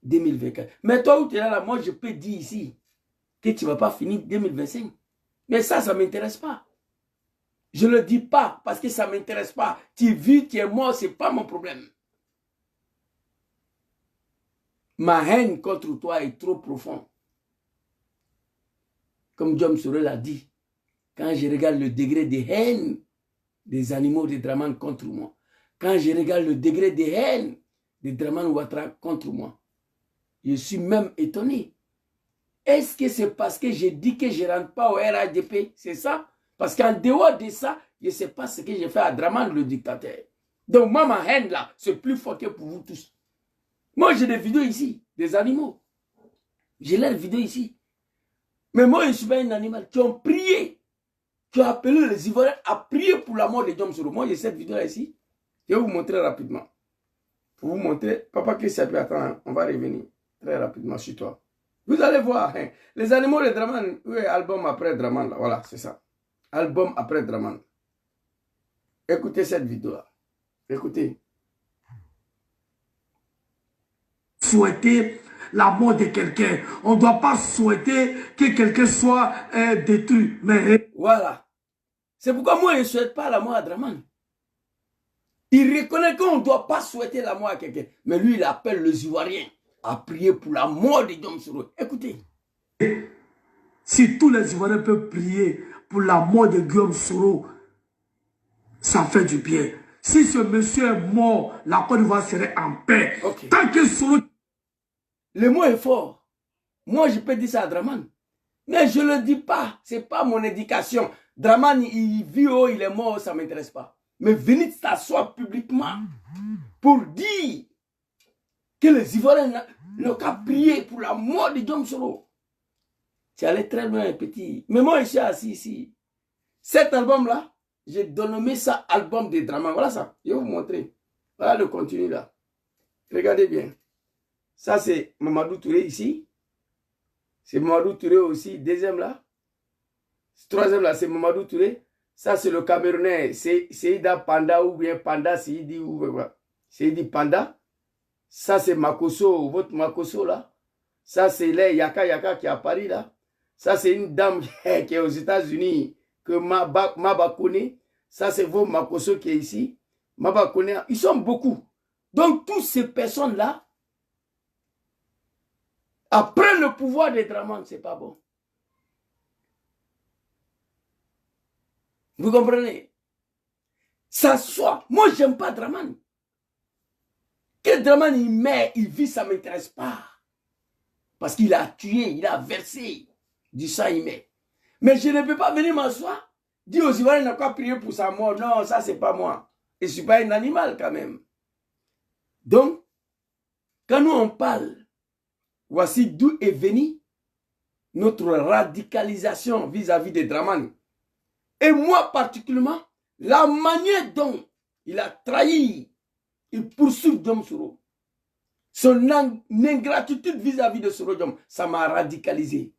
2024. Mais toi où tu es là, moi je peux dire ici que tu ne vas pas finir 2025. Mais ça ne m'intéresse pas. Je ne le dis pas parce que ça ne m'intéresse pas. Tu vis, tu es mort, ce n'est pas mon problème. Ma haine contre toi est trop profonde. Comme Guillaume Soro l'a dit, quand je regarde le degré de haine des animaux de Draman contre moi, quand je regarde le degré de haine de Draman Ouattara contre moi, je suis même étonné. Est-ce que c'est parce que j'ai dit que je ne rentre pas au RADP? C'est ça? Parce qu'en dehors de ça, je ne sais pas ce que j'ai fait à Draman le dictateur. Donc moi, ma haine là, c'est plus fort que pour vous tous. Moi, j'ai des vidéos ici, des animaux. J'ai leurs vidéos ici. Mais moi, je ne suis pas un animal. Qui ont prié, qui ont appelé les Ivoiriens à prier pour la mort de Guillaume Soro. Moi, j'ai cette vidéo-là ici. Je vais vous montrer rapidement. Pour vous montrer, Papa Christ, attends, on va revenir très rapidement sur toi. Vous allez voir, hein, les animaux de Draman, oui, album après Draman, là, voilà, c'est ça. Album après Draman. Écoutez cette vidéo-là. Écoutez. souhaiter la mort de quelqu'un. On ne doit pas souhaiter que quelqu'un soit détruit. Mais... Voilà. C'est pourquoi moi, je ne souhaite pas la mort à Dramane. Il reconnaît qu'on ne doit pas souhaiter la mort à quelqu'un. Mais lui, il appelle les Ivoiriens à prier pour la mort de Guillaume Soro. Écoutez. Si tous les Ivoiriens peuvent prier pour la mort de Guillaume Soro, ça fait du bien. Si ce monsieur est mort, la Côte d'Ivoire serait en paix. Okay. Tant que Soro... Le mot est fort. Moi, je peux dire ça à Dramane. Mais je ne le dis pas. Ce n'est pas mon éducation. Dramane, il vit haut, il est mort, ça ne m'intéresse pas. Mais venez s'asseoir publiquement pour dire que les Ivoiriens n'ont qu'à prier pour la mort de Guillaume Soro. Tu allais très loin, petit. Mais moi, je suis assis ici. Cet album-là, j'ai dénommé ça album de Dramane. Voilà ça. Je vais vous montrer. Voilà le contenu là. Regardez bien. Ça, c'est Mamadou Touré ici. C'est Mamadou Touré aussi. Deuxième là. Troisième là, c'est Mamadou Touré. Ça, c'est le Camerounais. C'est Seida Panda ou bien Panda, Seidi ou quoi. Seidi Panda. Ça, c'est Makosso, votre Makosso là. Ça, c'est les Yaka qui est à Paris là. Ça, c'est une dame qui est aux États-Unis, que Maba connaît. Ça, c'est vos Makosso qui est ici. Maba connaît. Ils sont beaucoup. Donc, toutes ces personnes-là, après le pouvoir des Dramane, c'est pas bon. Vous comprenez? Ça soit. Moi, j'aime pas Dramane. Que Dramane, il meurt, il vit, ça ne m'intéresse pas. Parce qu'il a tué, il a versé du sang, il meurt. Mais je ne peux pas venir m'asseoir, dire aux Ivoiriens, il n'a pas prié pour sa mort. Non, ça, c'est pas moi. Et je ne suis pas un animal quand même. Donc, quand nous on parle, voici d'où est venue notre radicalisation vis-à-vis des Dramane. Et moi particulièrement, la manière dont il a trahi, il poursuit Guillaume Soro. Son ingratitude vis-à-vis de Soro Diom, ça m'a radicalisé.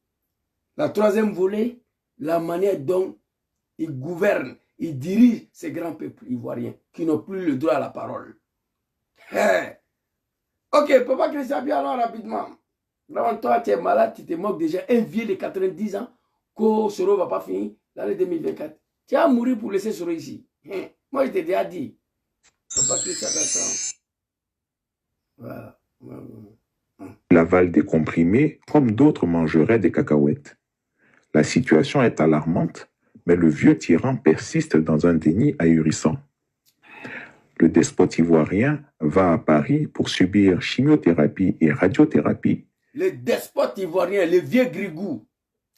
La troisième volet, la manière dont il gouverne, il dirige ces grands peuples ivoiriens qui n'ont plus le droit à la parole. Hey. Ok, Papa Christian, bien alors rapidement. Vraiment, toi, tu es malade, tu te moques déjà. Un vieux de 90 ans, que Soro ne va pas finir l'année 2024. Tu vas mourir pour laisser Soro ici. Moi, je t'ai déjà dit. Papa Christian, voilà. Il avale des comprimés comme d'autres mangeraient des cacahuètes. La situation est alarmante, mais le vieux tyran persiste dans un déni ahurissant. Le despote ivoirien va à Paris pour subir chimiothérapie et radiothérapie. Le despote ivoirien, le vieux Grigou,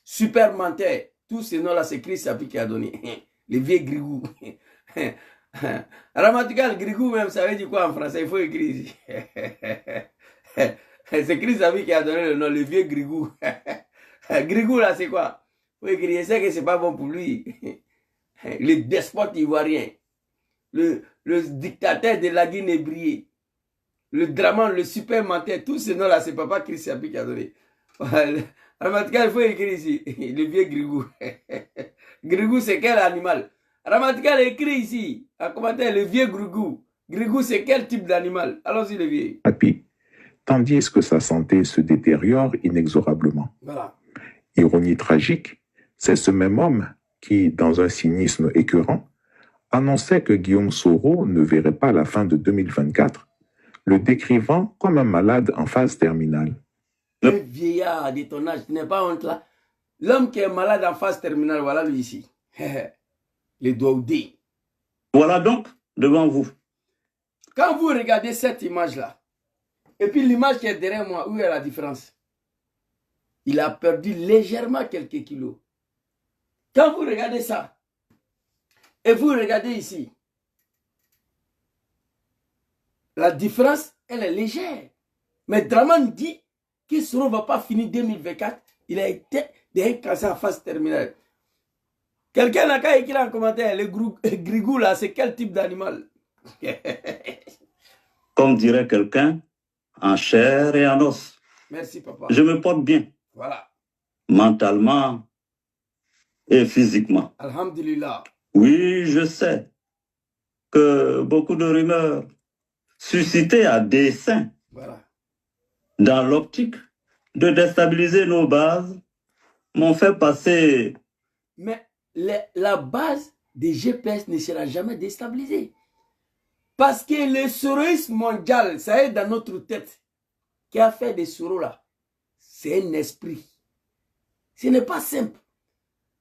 super menteur, tous ces noms-là, c'est Chris Sapi qui a donné. Le vieux Grigou. Ramatical Grigou même, ça veut dire quoi en français? Il faut écrire ici. C'est Chris Sapi qui a donné le nom, le vieux Grigou. Grigou là, c'est quoi? Il faut écrire, c'est que c'est pas bon pour lui. Le despote ivoirien. Le dictateur de la Guinée-Brie, le Dramane, le super menteur, tous ces noms-là, c'est Papa Chris Sapi qui a donné. Ramatical, il faut écrire ici, le vieux Grigou. Grigou, c'est quel animal? Ramatical écrit ici, en commentaire, le vieux Grigou. Grigou, c'est quel type d'animal? Allons-y, le vieux. Tandis que sa santé se détériore inexorablement. Voilà. Ironie tragique, c'est ce même homme qui, dans un cynisme écœurant, annonçait que Guillaume Soro ne verrait pas la fin de 2024, le décrivant comme un malade en phase terminale. Un vieillard de ton âge, tu n'es pas honte là. L'homme qui est malade en phase terminale, voilà lui ici. Les Douaoudé. Voilà donc devant vous. Quand vous regardez cette image-là, et puis l'image qui est derrière moi, où est la différence? Il a perdu légèrement quelques kilos. Quand vous regardez ça, et vous regardez ici, la différence, elle est légère. Mais Dramane dit que Soro ne va pas finir 2024. Il a été d'un cancer en phase terminale. Quelqu'un n'a qu'à écrire en commentaire, le Grigou là, c'est quel type d'animal? Comme dirait quelqu'un, en chair et en os. Merci papa. Je me porte bien. Voilà. Mentalement et physiquement. Alhamdulillah. Oui, je sais que beaucoup de rumeurs suscitées à dessein voilà. dans l'optique de déstabiliser nos bases, m'ont fait passer. Mais la base des GPS ne sera jamais déstabilisée. Parce que le soroisme mondial, ça est dans notre tête, qui a fait des soros là, c'est un esprit. Ce n'est pas simple.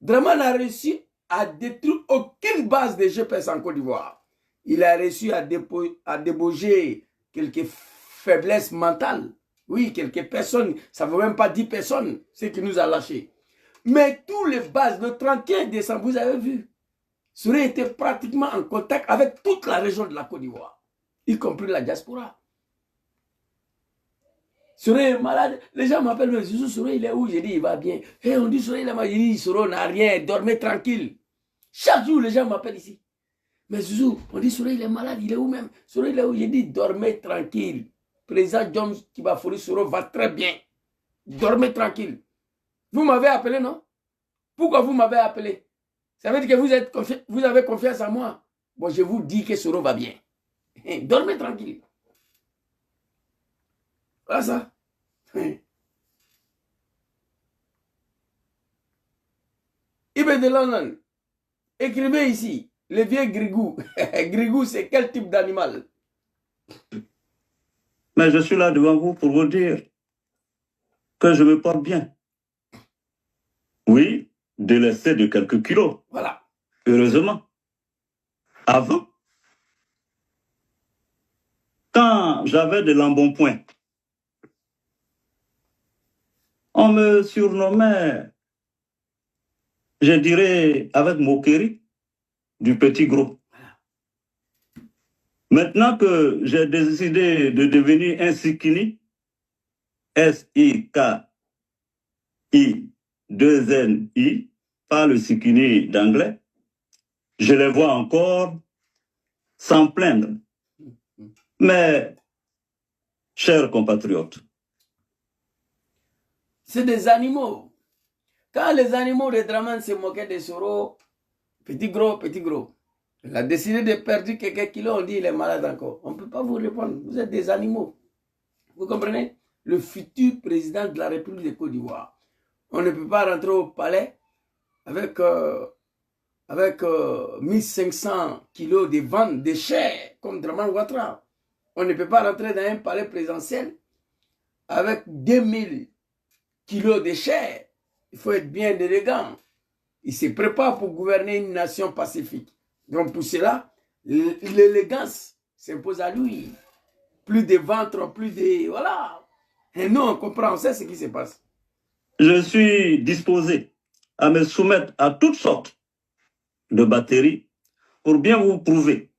Draman a réussi à détruire aucune base de GPS en Côte d'Ivoire. Il a réussi à débaucher quelques faiblesses mentales. Oui, quelques personnes, ça ne veut même pas 10 personnes, ce qui nous a lâchés. Mais tous les bases, le 31 décembre, vous avez vu, Soroé était pratiquement en contact avec toute la région de la Côte d'Ivoire, y compris la diaspora. Soroé est malade. Les gens m'appellent, mais Zouzou, Soroé, il est où? J'ai dit, il va bien. Et on dit, Soroé, il est malade. J'ai dit, Soroé n'a rien, dormez tranquille. Chaque jour, les gens m'appellent ici. Mais Zouzou, on dit, Soroé, il est malade, il est où même? Soroé, il est où? J'ai dit, dormez tranquille. Président John Kibafori Soroé va très bien. Dormez tranquille. Vous m'avez appelé, non? Pourquoi vous m'avez appelé? Ça veut dire que vous avez confiance en moi. Bon, je vous dis que Soroé va bien. Dormez tranquille. Voilà ça. Ibn de London, écrivez ici, le vieux Grigou. Grigou, c'est quel type d'animal? Mais je suis là devant vous pour vous dire que je me porte bien. Oui, délaissé de quelques kilos. Voilà. Heureusement. Avant, quand j'avais de l'embonpoint, on me surnommait, je dirais avec moquerie, du petit gros. Maintenant que j'ai décidé de devenir un Sikini, S-I-K-I-2-N-I, pas le Sikini d'anglais, je les vois encore sans plaindre. Mais, chers compatriotes, c'est des animaux. Quand les animaux de Draman se moquaient des Soroé, petit gros, il a décidé de perdre quelques kilos, on dit il est malade encore. On ne peut pas vous répondre, vous êtes des animaux. Vous comprenez? Le futur président de la République de Côte d'Ivoire. On ne peut pas rentrer au palais avec 1500 kilos de vente de chair comme Draman Ouattara. On ne peut pas rentrer dans un palais présidentiel avec 2000 kilos de chair. Il faut être bien élégant. Il se prépare pour gouverner une nation pacifique. Donc pour cela, l'élégance s'impose à lui. Plus de ventre, plus de... Voilà. Et nous, on comprend, on sait ce qui se passe. Je suis disposé à me soumettre à toutes sortes de batteries pour bien vous prouver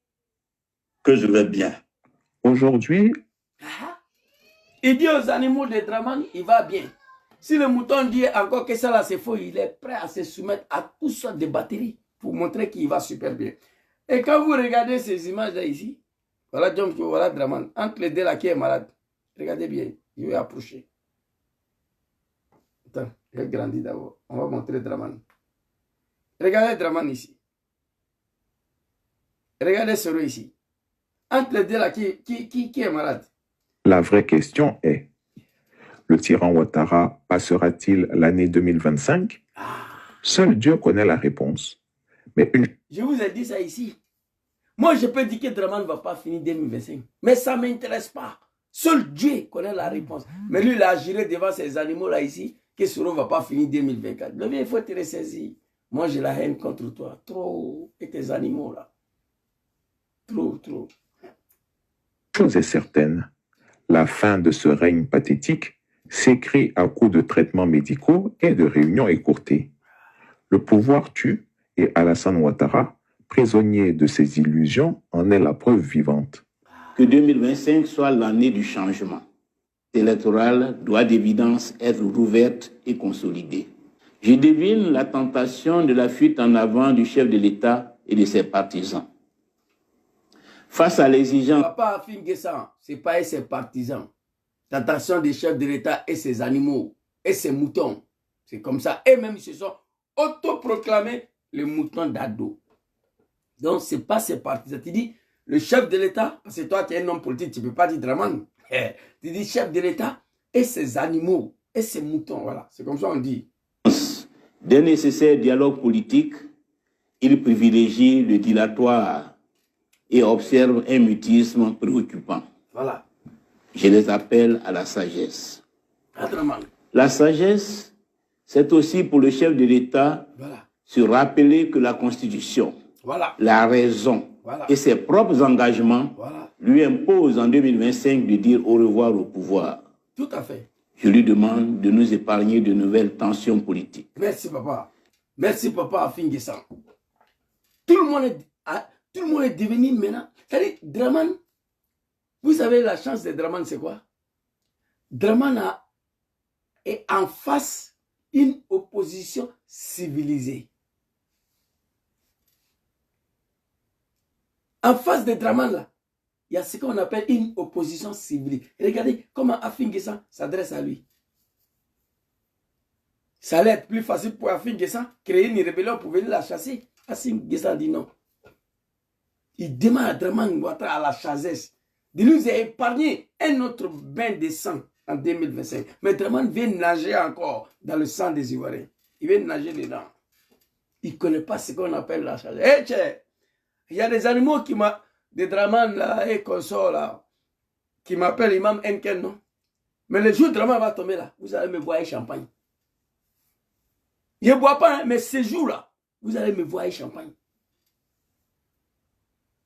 que je vais bien. Aujourd'hui, il dit aux animaux de Draman, il va bien. Si le mouton dit encore que ça là c'est faux, il est prêt à se soumettre à toutes sortes de batteries pour montrer qu'il va super bien. Et quand vous regardez ces images là ici, voilà John, voilà Draman, entre les deux là qui est malade, regardez bien, je vais approcher. Attends, je vais grandir d'abord, on va montrer Draman. Regardez Draman ici. Regardez Soroé ici. Entre les deux là qui est malade. la vraie question est, le tyran Ouattara passera-t-il l'année 2025? Seul Dieu connaît la réponse. Mais Je vous ai dit ça ici. Moi, je peux dire que Draman ne va pas finir 2025. Mais ça ne m'intéresse pas. Seul Dieu connaît la réponse. Mais lui, il a juré devant ces animaux-là ici que Soroé ne va pas finir 2024. Le bien, il faut te ressaisir. Moi, j'ai la haine contre toi. Trop. Et tes animaux-là. Trop. chose est certaine, la fin de ce règne pathétique s'écrit à coups de traitements médicaux et de réunions écourtées. Le pouvoir tue et Alassane Ouattara, prisonnier de ses illusions, en est la preuve vivante. Que 2025 soit l'année du changement. L'électoral doit d'évidence être rouverte et consolidée. Je devine la tentation de la fuite en avant du chef de l'État et de ses partisans. Face à l'exigence... Papa Finguessan, ce n'est pas ses partisans. Tentation des chefs de l'État et ses animaux et ses moutons. C'est comme ça. Et même ils se sont autoproclamés les moutons d'Ado. Donc ce n'est pas ses partisans. Tu dis, le chef de l'État, parce que toi tu es un homme politique, tu ne peux pas dire Draman. Tu dis chef de l'État et ses animaux et ses moutons. Voilà, c'est comme ça on dit. D'un nécessaire dialogue politique, il privilégie le dilatoire et observe un mutisme préoccupant. Voilà. Je les appelle à la sagesse. Adramane. La sagesse, c'est aussi pour le chef de l'État se rappeler que la Constitution, la raison et ses propres engagements lui imposent en 2025 de dire au revoir au pouvoir. Tout à fait. Je lui demande de nous épargner de nouvelles tensions politiques. Merci papa. Merci papa Afin Guessant. Tout le monde est devenu maintenant. C'est-à-dire, Dramane, vous savez la chance de Dramane c'est quoi? Dramane est en face une opposition civilisée. En face de Dramane là, il y a ce qu'on appelle une opposition civilisée. Regardez comment Afin Guessant s'adresse à lui. Ça allait être plus facile pour Afin Guessant créer une rébellion pour venir la chasser. Afin Guessant dit non. Il demande à Dramane Ouattara à la chasesse de nous épargner un autre bain de sang en 2025. Mais Dramane vient nager encore dans le sang des Ivoiriens. Il vient nager dedans. Il ne connaît pas ce qu'on appelle la chasesse. Il y a des animaux qui m'ont... Des Dramane là et consorts là, qui m'appellent Imam Enken, non? Mais le jour où Dramane va tomber là, vous allez me voir champagne. Je ne bois pas, hein, mais ce jour-là, vous allez me voir champagne.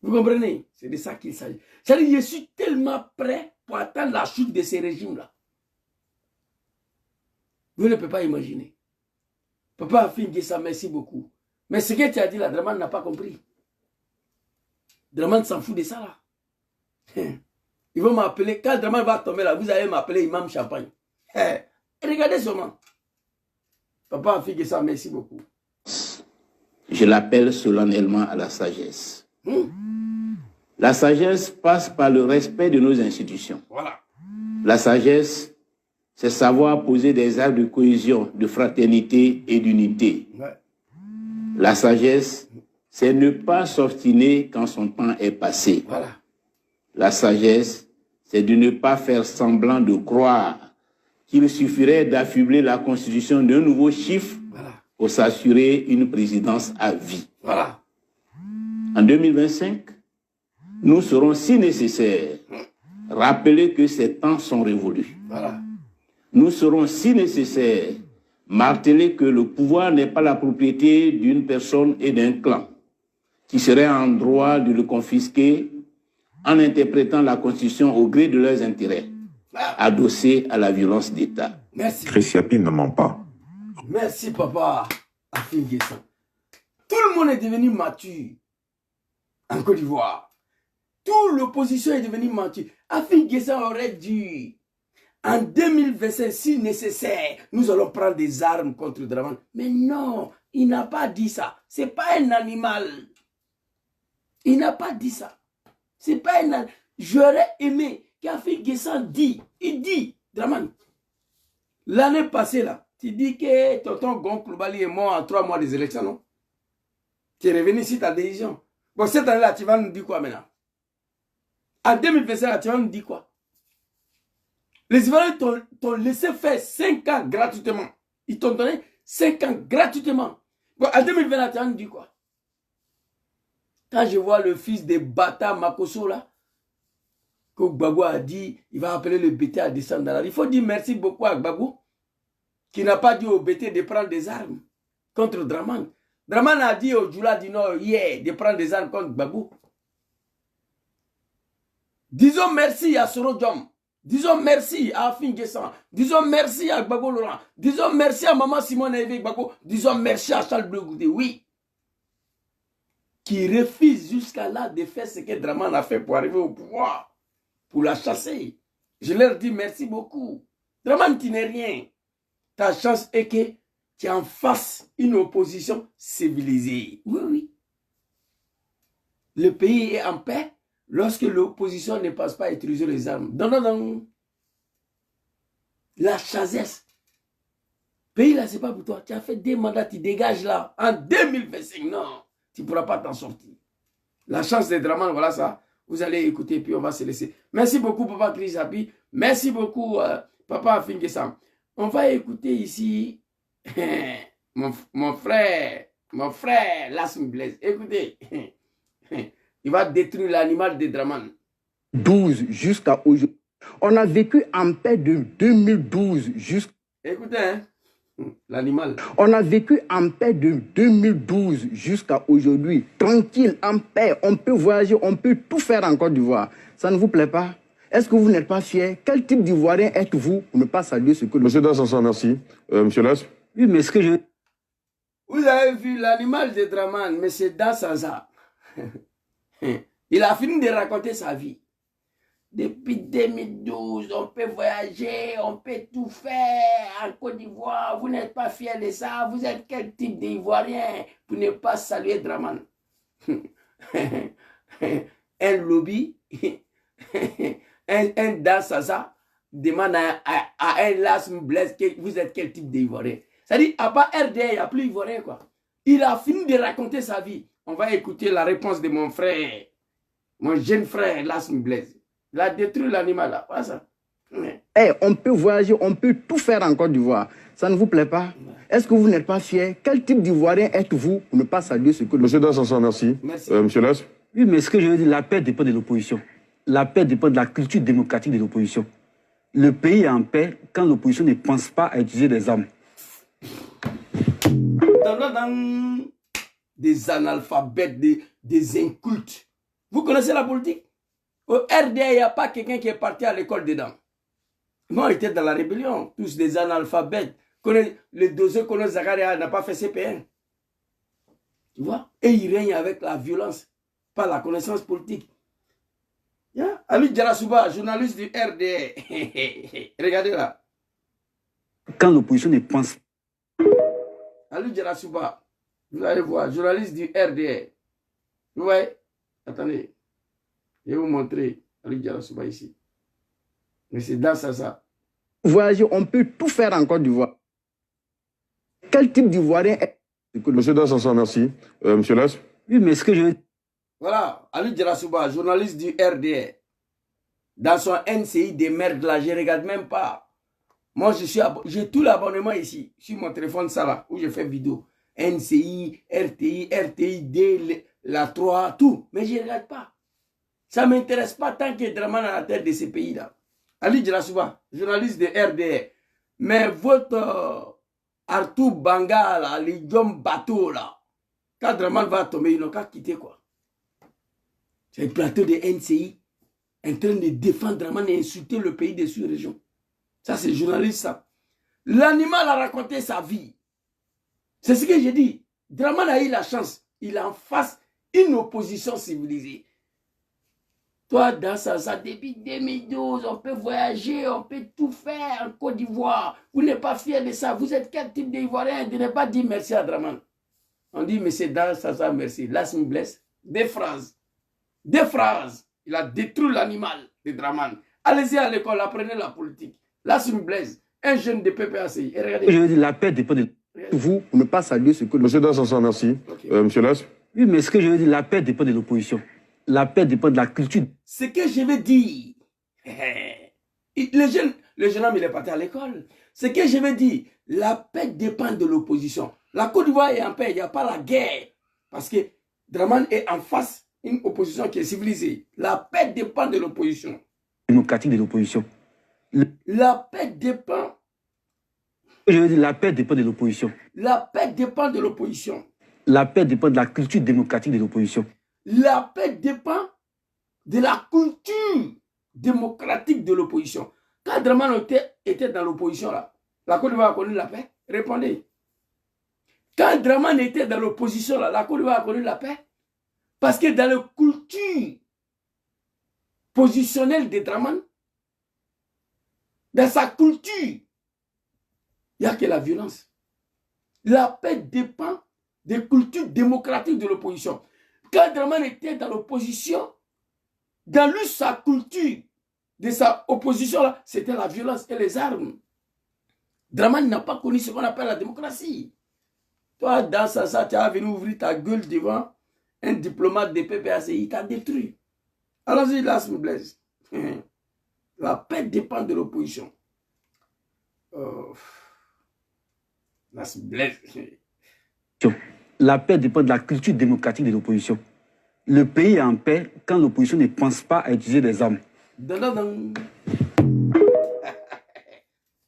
Vous comprenez? C'est de ça qu'il s'agit. C'est-à-dire, je suis tellement prêt pour attendre la chute de ces régimes-là. Vous ne pouvez pas imaginer. Papa Afin Guessant, merci beaucoup. Mais ce que tu as dit là, Dramane n'a pas compris. Dramane s'en fout de ça là. Ils vont m'appeler, quand Dramane va tomber là, vous allez m'appeler Imam Champagne. Regardez seulement. Papa Afin Guessant, merci beaucoup. Je l'appelle solennellement à la sagesse. La sagesse passe par le respect de nos institutions. Voilà. La sagesse, c'est savoir poser des actes de cohésion, de fraternité et d'unité. Ouais. La sagesse, c'est ne pas s'obstiner quand son temps est passé. Voilà. La sagesse, c'est de ne pas faire semblant de croire qu'il suffirait d'affubler la constitution d'un nouveau chiffre pour s'assurer une présidence à vie. Voilà. En 2025, nous serons, si nécessaire, rappeler que ces temps sont révolus. Voilà. Nous serons, si nécessaire, marteler que le pouvoir n'est pas la propriété d'une personne et d'un clan, qui seraient en droit de le confisquer en interprétant la Constitution au gré de leurs intérêts, adossés à la violence d'État. Merci. Christiapi ne ment pas. Merci, papa. Afin Guessant. Tout le monde est devenu mature en Côte d'Ivoire. Toute l'opposition est devenue mature. Afin Guessant aurait dû, en 2025, si nécessaire, nous allons prendre des armes contre Dramane. Mais non, il n'a pas dit ça. Ce n'est pas un animal. Il n'a pas dit ça. C'est pas un animal. J'aurais aimé qu'Afin Guessant dit, il dit, Dramane, l'année passée là, tu dis que tonton Gon Coulibaly est mort en 3 mois des élections, non? Tu es revenu ici ta décision. Bon, cette année-là, tu vas nous dire quoi maintenant? En 2025, là, tu vas nous dire quoi? Les Ivoiriens t'ont laissé faire 5 ans gratuitement. Ils t'ont donné 5 ans gratuitement. Bon, en 2020, là, tu vas nous dire quoi? Quand je vois le fils de Bata Makosso, là, que Gbagbo a dit, il va appeler le BT à descendre dans la rue. Il faut dire merci beaucoup à Gbagbo, qui n'a pas dit au BT de prendre des armes contre Dramane. Dramane a dit au Djoula du Nord hier de prendre des armes contre Gbagbo. Disons merci à Soro Diom. Disons merci à Afin Guessant. Disons merci à Gbagbo Laurent. Disons merci à Maman Simone Eve Gbagbo. Disons merci à Charles Bleu Goudé. Oui. Qui refuse jusqu'à là de faire ce que Dramane a fait pour arriver au pouvoir. Pour la chasser. Je leur dis merci beaucoup. Dramane, tu n'es rien. Ta chance est que tu en fasses une opposition civilisée. Oui, oui. Le pays est en paix lorsque l'opposition ne passe pas à utiliser les armes. Non, non, non. La chasesse. Pays là, c'est pas pour toi. Tu as fait 2 mandats, tu dégages là. En 2025, non. Tu ne pourras pas t'en sortir. La chance de Dramane, voilà ça. Vous allez écouter, puis on va se laisser. Merci beaucoup, Papa Christiapi. Merci beaucoup, Papa Fingesam. On va écouter ici mon frère, Lassm Blaise. Écoutez, il va détruire l'animal de Draman. 12 jusqu'à aujourd'hui. On a vécu en paix de 2012 jusqu'à... Écoutez, hein, l'animal. On a vécu en paix de 2012 jusqu'à aujourd'hui. Tranquille, en paix. On peut voyager, on peut tout faire en Côte d'Ivoire. Ça ne vous plaît pas? Est-ce que vous n'êtes pas fier? Quel type d'Ivoirien êtes-vous pour ne pas saluer ce que... Monsieur Dassansan, merci. Monsieur Lass? Oui, mais ce que je... Vous avez vu l'animal de Draman, mais c'est Dassansan. Il a fini de raconter sa vie. Depuis 2012, on peut voyager, on peut tout faire en Côte d'Ivoire. Vous n'êtes pas fier de ça. Vous êtes quel type d'Ivoirien pour ne pas saluer Draman? Un lobby, un Dassansan demande à un Lassm Blaise, vous êtes quel type d'Ivoirien? C'est-à-dire, à part RDA, il n'y a plus Ivoirien, quoi. Il a fini de raconter sa vie. On va écouter la réponse de mon frère, mon jeune frère Lassm Blaise. Il a détruit l'animal là, voilà ça. Hey, on peut voyager, on peut tout faire en Côte d'Ivoire. Ça ne vous plaît pas? Est-ce que vous n'êtes pas fier? Quel type d'Ivoirien êtes-vous pour ne pas saluer ce que... Monsieur Dassansan, merci. Monsieur Lass? Oui, mais ce que je veux dire, la paix dépend de l'opposition. La paix dépend de la culture démocratique de l'opposition. Le pays est en paix quand l'opposition ne pense pas à utiliser des armes. Des analphabètes, des incultes. Vous connaissez la politique? Au RDA, il n'y a pas quelqu'un qui est parti à l'école dedans. Moi, on était dans la rébellion, tous des analphabètes. Le dossier Kono Zakaria n'a pas fait CPN. Tu vois? Et il règne avec la violence, pas la connaissance politique. Yeah? Ali Djarasouba, journaliste du RDA. Regardez là. Quand l'opposition ne pense pas. Ali Djarasouba, vous allez voir, journaliste du RDA. Vous voyez? Attendez. Je vais vous montrer Ali Djarasouba ici. Mais c'est dans ça. Voyager, on peut tout faire en Côte d'Ivoire. Quel type d'Ivoirien est... Monsieur Dassansan, merci. Monsieur Lass? Oui, mais ce que je veux... Voilà, Ali Djarasouba, journaliste du RDA. Dans son NCI des merdes là, je ne regarde même pas. Moi, j'ai tout l'abonnement ici, sur mon téléphone, ça là, où je fais vidéo. NCI, RTI, D, la 3, tout. Mais je ne regarde pas. Ça ne m'intéresse pas tant que Draman à la tête de ces pays-là. Ali Djarasouba, journaliste de RDA. Mais votre Artur Banga, là, les Djom Bateau, là, quand Draman va tomber, ils n'ont qu'à quitter, quoi. C'est le plateau de NCI en train de défendre Draman et insulter le pays des sous-régions. Ça, c'est journaliste, ça. L'animal a raconté sa vie. C'est ce que j'ai dit. Draman a eu la chance. Il a en face une opposition civilisée. Toi, dans ça, depuis 2012, on peut voyager, on peut tout faire en Côte d'Ivoire. Vous n'êtes pas fiers de ça. Vous êtes quel type d'Ivoirien de ne pas dire merci à Draman? On dit, mais c'est dans ça, merci. Lassm Blaise, des phrases. Des phrases. Il a détruit l'animal de Draman. Allez-y à l'école, apprenez la politique. Lassm Blaise, un jeune de PPACI. Et regardez. Je veux dire, la paix dépend de vous pour ne pas saluer ce que... Monsieur Dassansan, merci. Monsieur Lass? Oui, mais ce que je veux dire, la paix dépend de l'opposition. La paix dépend de la culture. Ce que je veux dire, le jeune homme, il est parti à l'école. Ce que je veux dire, la paix dépend de l'opposition. La Côte d'Ivoire est en paix, il n'y a pas la guerre. Parce que Draman est en face d'une opposition qui est civilisée. La paix dépend de l'opposition. Démocratique de l'opposition. La paix dépend. Je veux dire, la paix dépend de l'opposition. La paix dépend de l'opposition. La paix dépend de la culture démocratique de l'opposition. La paix dépend de la culture démocratique de l'opposition. Quand Draman était dans l'opposition, là, la Côte d'Ivoire a connu la paix? Répondez. Quand Draman était dans l'opposition, là, la Côte d'Ivoire a connu la paix? Parce que dans la culture positionnelle de Draman, dans sa culture, il n'y a que la violence. La paix dépend des cultures démocratiques de l'opposition. Quand Draman était dans l'opposition, dans lui, sa culture de sa opposition, là, c'était la violence et les armes. Draman n'a pas connu ce qu'on appelle la démocratie. Toi, dans ça, tu as venu ouvrir ta gueule devant un diplomate de PPACI, il t'a détruit. Allons-y, Lassm Blaise. La paix dépend de l'opposition. La paix dépend de la culture démocratique de l'opposition. Le pays est en paix quand l'opposition ne pense pas à utiliser des armes.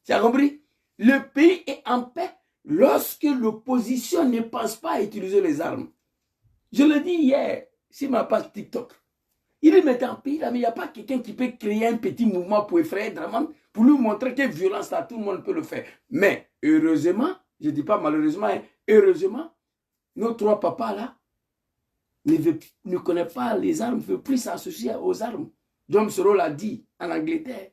Tu as compris? Le pays est en paix lorsque l'opposition ne pense pas à utiliser les armes. Je le dis hier sur ma page TikTok. Il est maintenant en pays là, mais il n'y a pas quelqu'un qui peut créer un petit mouvement pour effrayer Draman, pour lui montrer que violence là, tout le monde peut le faire. Mais heureusement, je ne dis pas malheureusement, hein, heureusement, nos trois papas là ne connaissent pas les armes, ne veulent plus s'associer aux armes. John Soro l'a dit en Angleterre.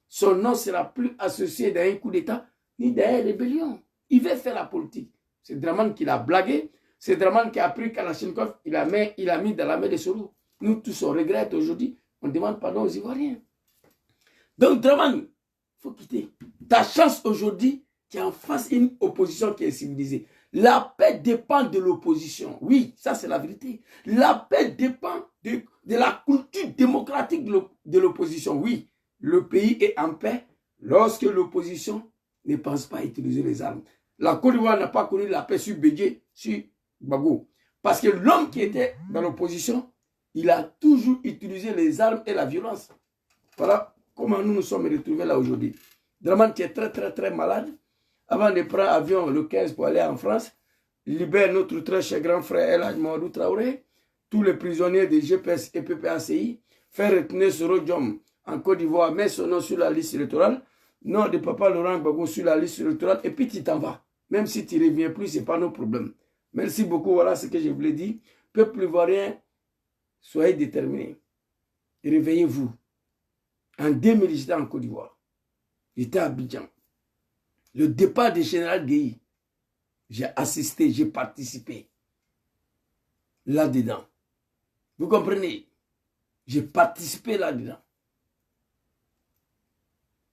Son nom ne sera plus associé d'un coup d'État ni d'un rébellion. Il veut faire la politique. C'est Draman qui l'a blagué. C'est Draman qui a pris Kalachnikov, il a mis dans la main de Soro. Nous tous on regrette aujourd'hui. On demande pardon aux Ivoiriens. Donc Draman, il faut quitter. Ta chance aujourd'hui, tu es en face d'une opposition qui est civilisée. La paix dépend de l'opposition. Oui, ça c'est la vérité. La paix dépend de la culture démocratique de l'opposition. Oui, le pays est en paix lorsque l'opposition ne pense pas à utiliser les armes. La Côte d'Ivoire n'a pas connu la paix sur Bédié, sur Gbagbo. Parce que l'homme qui était dans l'opposition, il a toujours utilisé les armes et la violence. Voilà comment nous nous sommes retrouvés là aujourd'hui. Draman qui est très malade. Avant de prendre l'avion le 15 pour aller en France, libère notre très cher grand frère El Hadj Mamadou Traoré, tous les prisonniers des GPS et PPACI, fait retenir Soro Diom en Côte d'Ivoire, met son nom sur la liste électorale, nom de Papa Laurent Gbagbo sur la liste électorale, et puis tu t'en vas. Même si tu ne reviens plus, ce n'est pas nos problèmes. Merci beaucoup, voilà ce que je voulais dire. Peuple ivoirien, soyez déterminés. Réveillez-vous. En 2000, j'étais en Côte d'Ivoire. J'étais à Abidjan. Le départ du général Guéhi, j'ai assisté, j'ai participé. Là-dedans. Vous comprenez? J'ai participé là-dedans.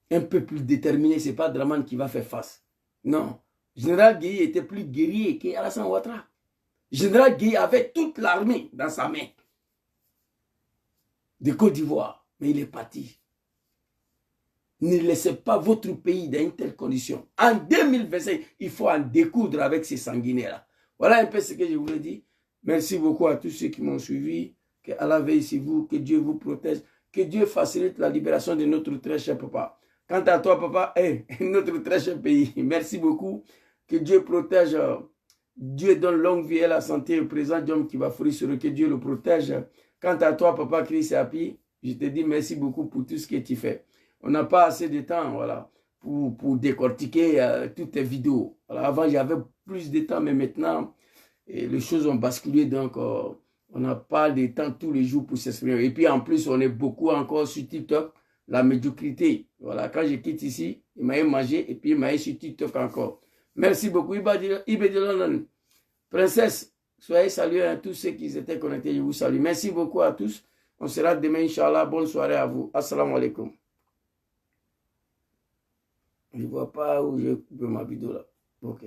Un peu plus déterminé, ce n'est pas Draman qui va faire face. Non. Général Guéhi était plus guerrier qu'Alassane Ouattara. Général Guéhi avait toute l'armée dans sa main. De Côte d'Ivoire. Mais il est parti. Ne laissez pas votre pays dans une telle condition. En 2025, il faut en découdre avec ces sanguinaires-là. Voilà un peu ce que je voulais dire. Merci beaucoup à tous ceux qui m'ont suivi. Que Allah veille sur vous, que Dieu vous protège. Que Dieu facilite la libération de notre très cher papa. Quant à toi, papa, notre très cher pays. Merci beaucoup. Que Dieu protège. Dieu donne longue vie et la santé au présent d'homme qui va fruire sur eux. Que Dieu le protège. Quant à toi, papa Chris Api, je te dis merci beaucoup pour tout ce que tu fais. On n'a pas assez de temps, voilà, pour décortiquer toutes tes vidéos. Voilà, avant, j'avais plus de temps, mais maintenant, les choses ont basculé, donc on n'a pas de temps tous les jours pour s'exprimer. Et puis, en plus, on est beaucoup encore sur TikTok, la médiocrité. Voilà, quand je quitte ici, il m'a mangé, et puis il m'a sur TikTok encore. Merci beaucoup, Ibedilonan. Princesse, soyez salués à tous ceux qui étaient connectés, je vous salue. Merci beaucoup à tous. On sera demain, Inch'Allah. Bonne soirée à vous. Assalamu alaikum. Je ne vois pas où j'ai coupé ma vidéo là. Ok.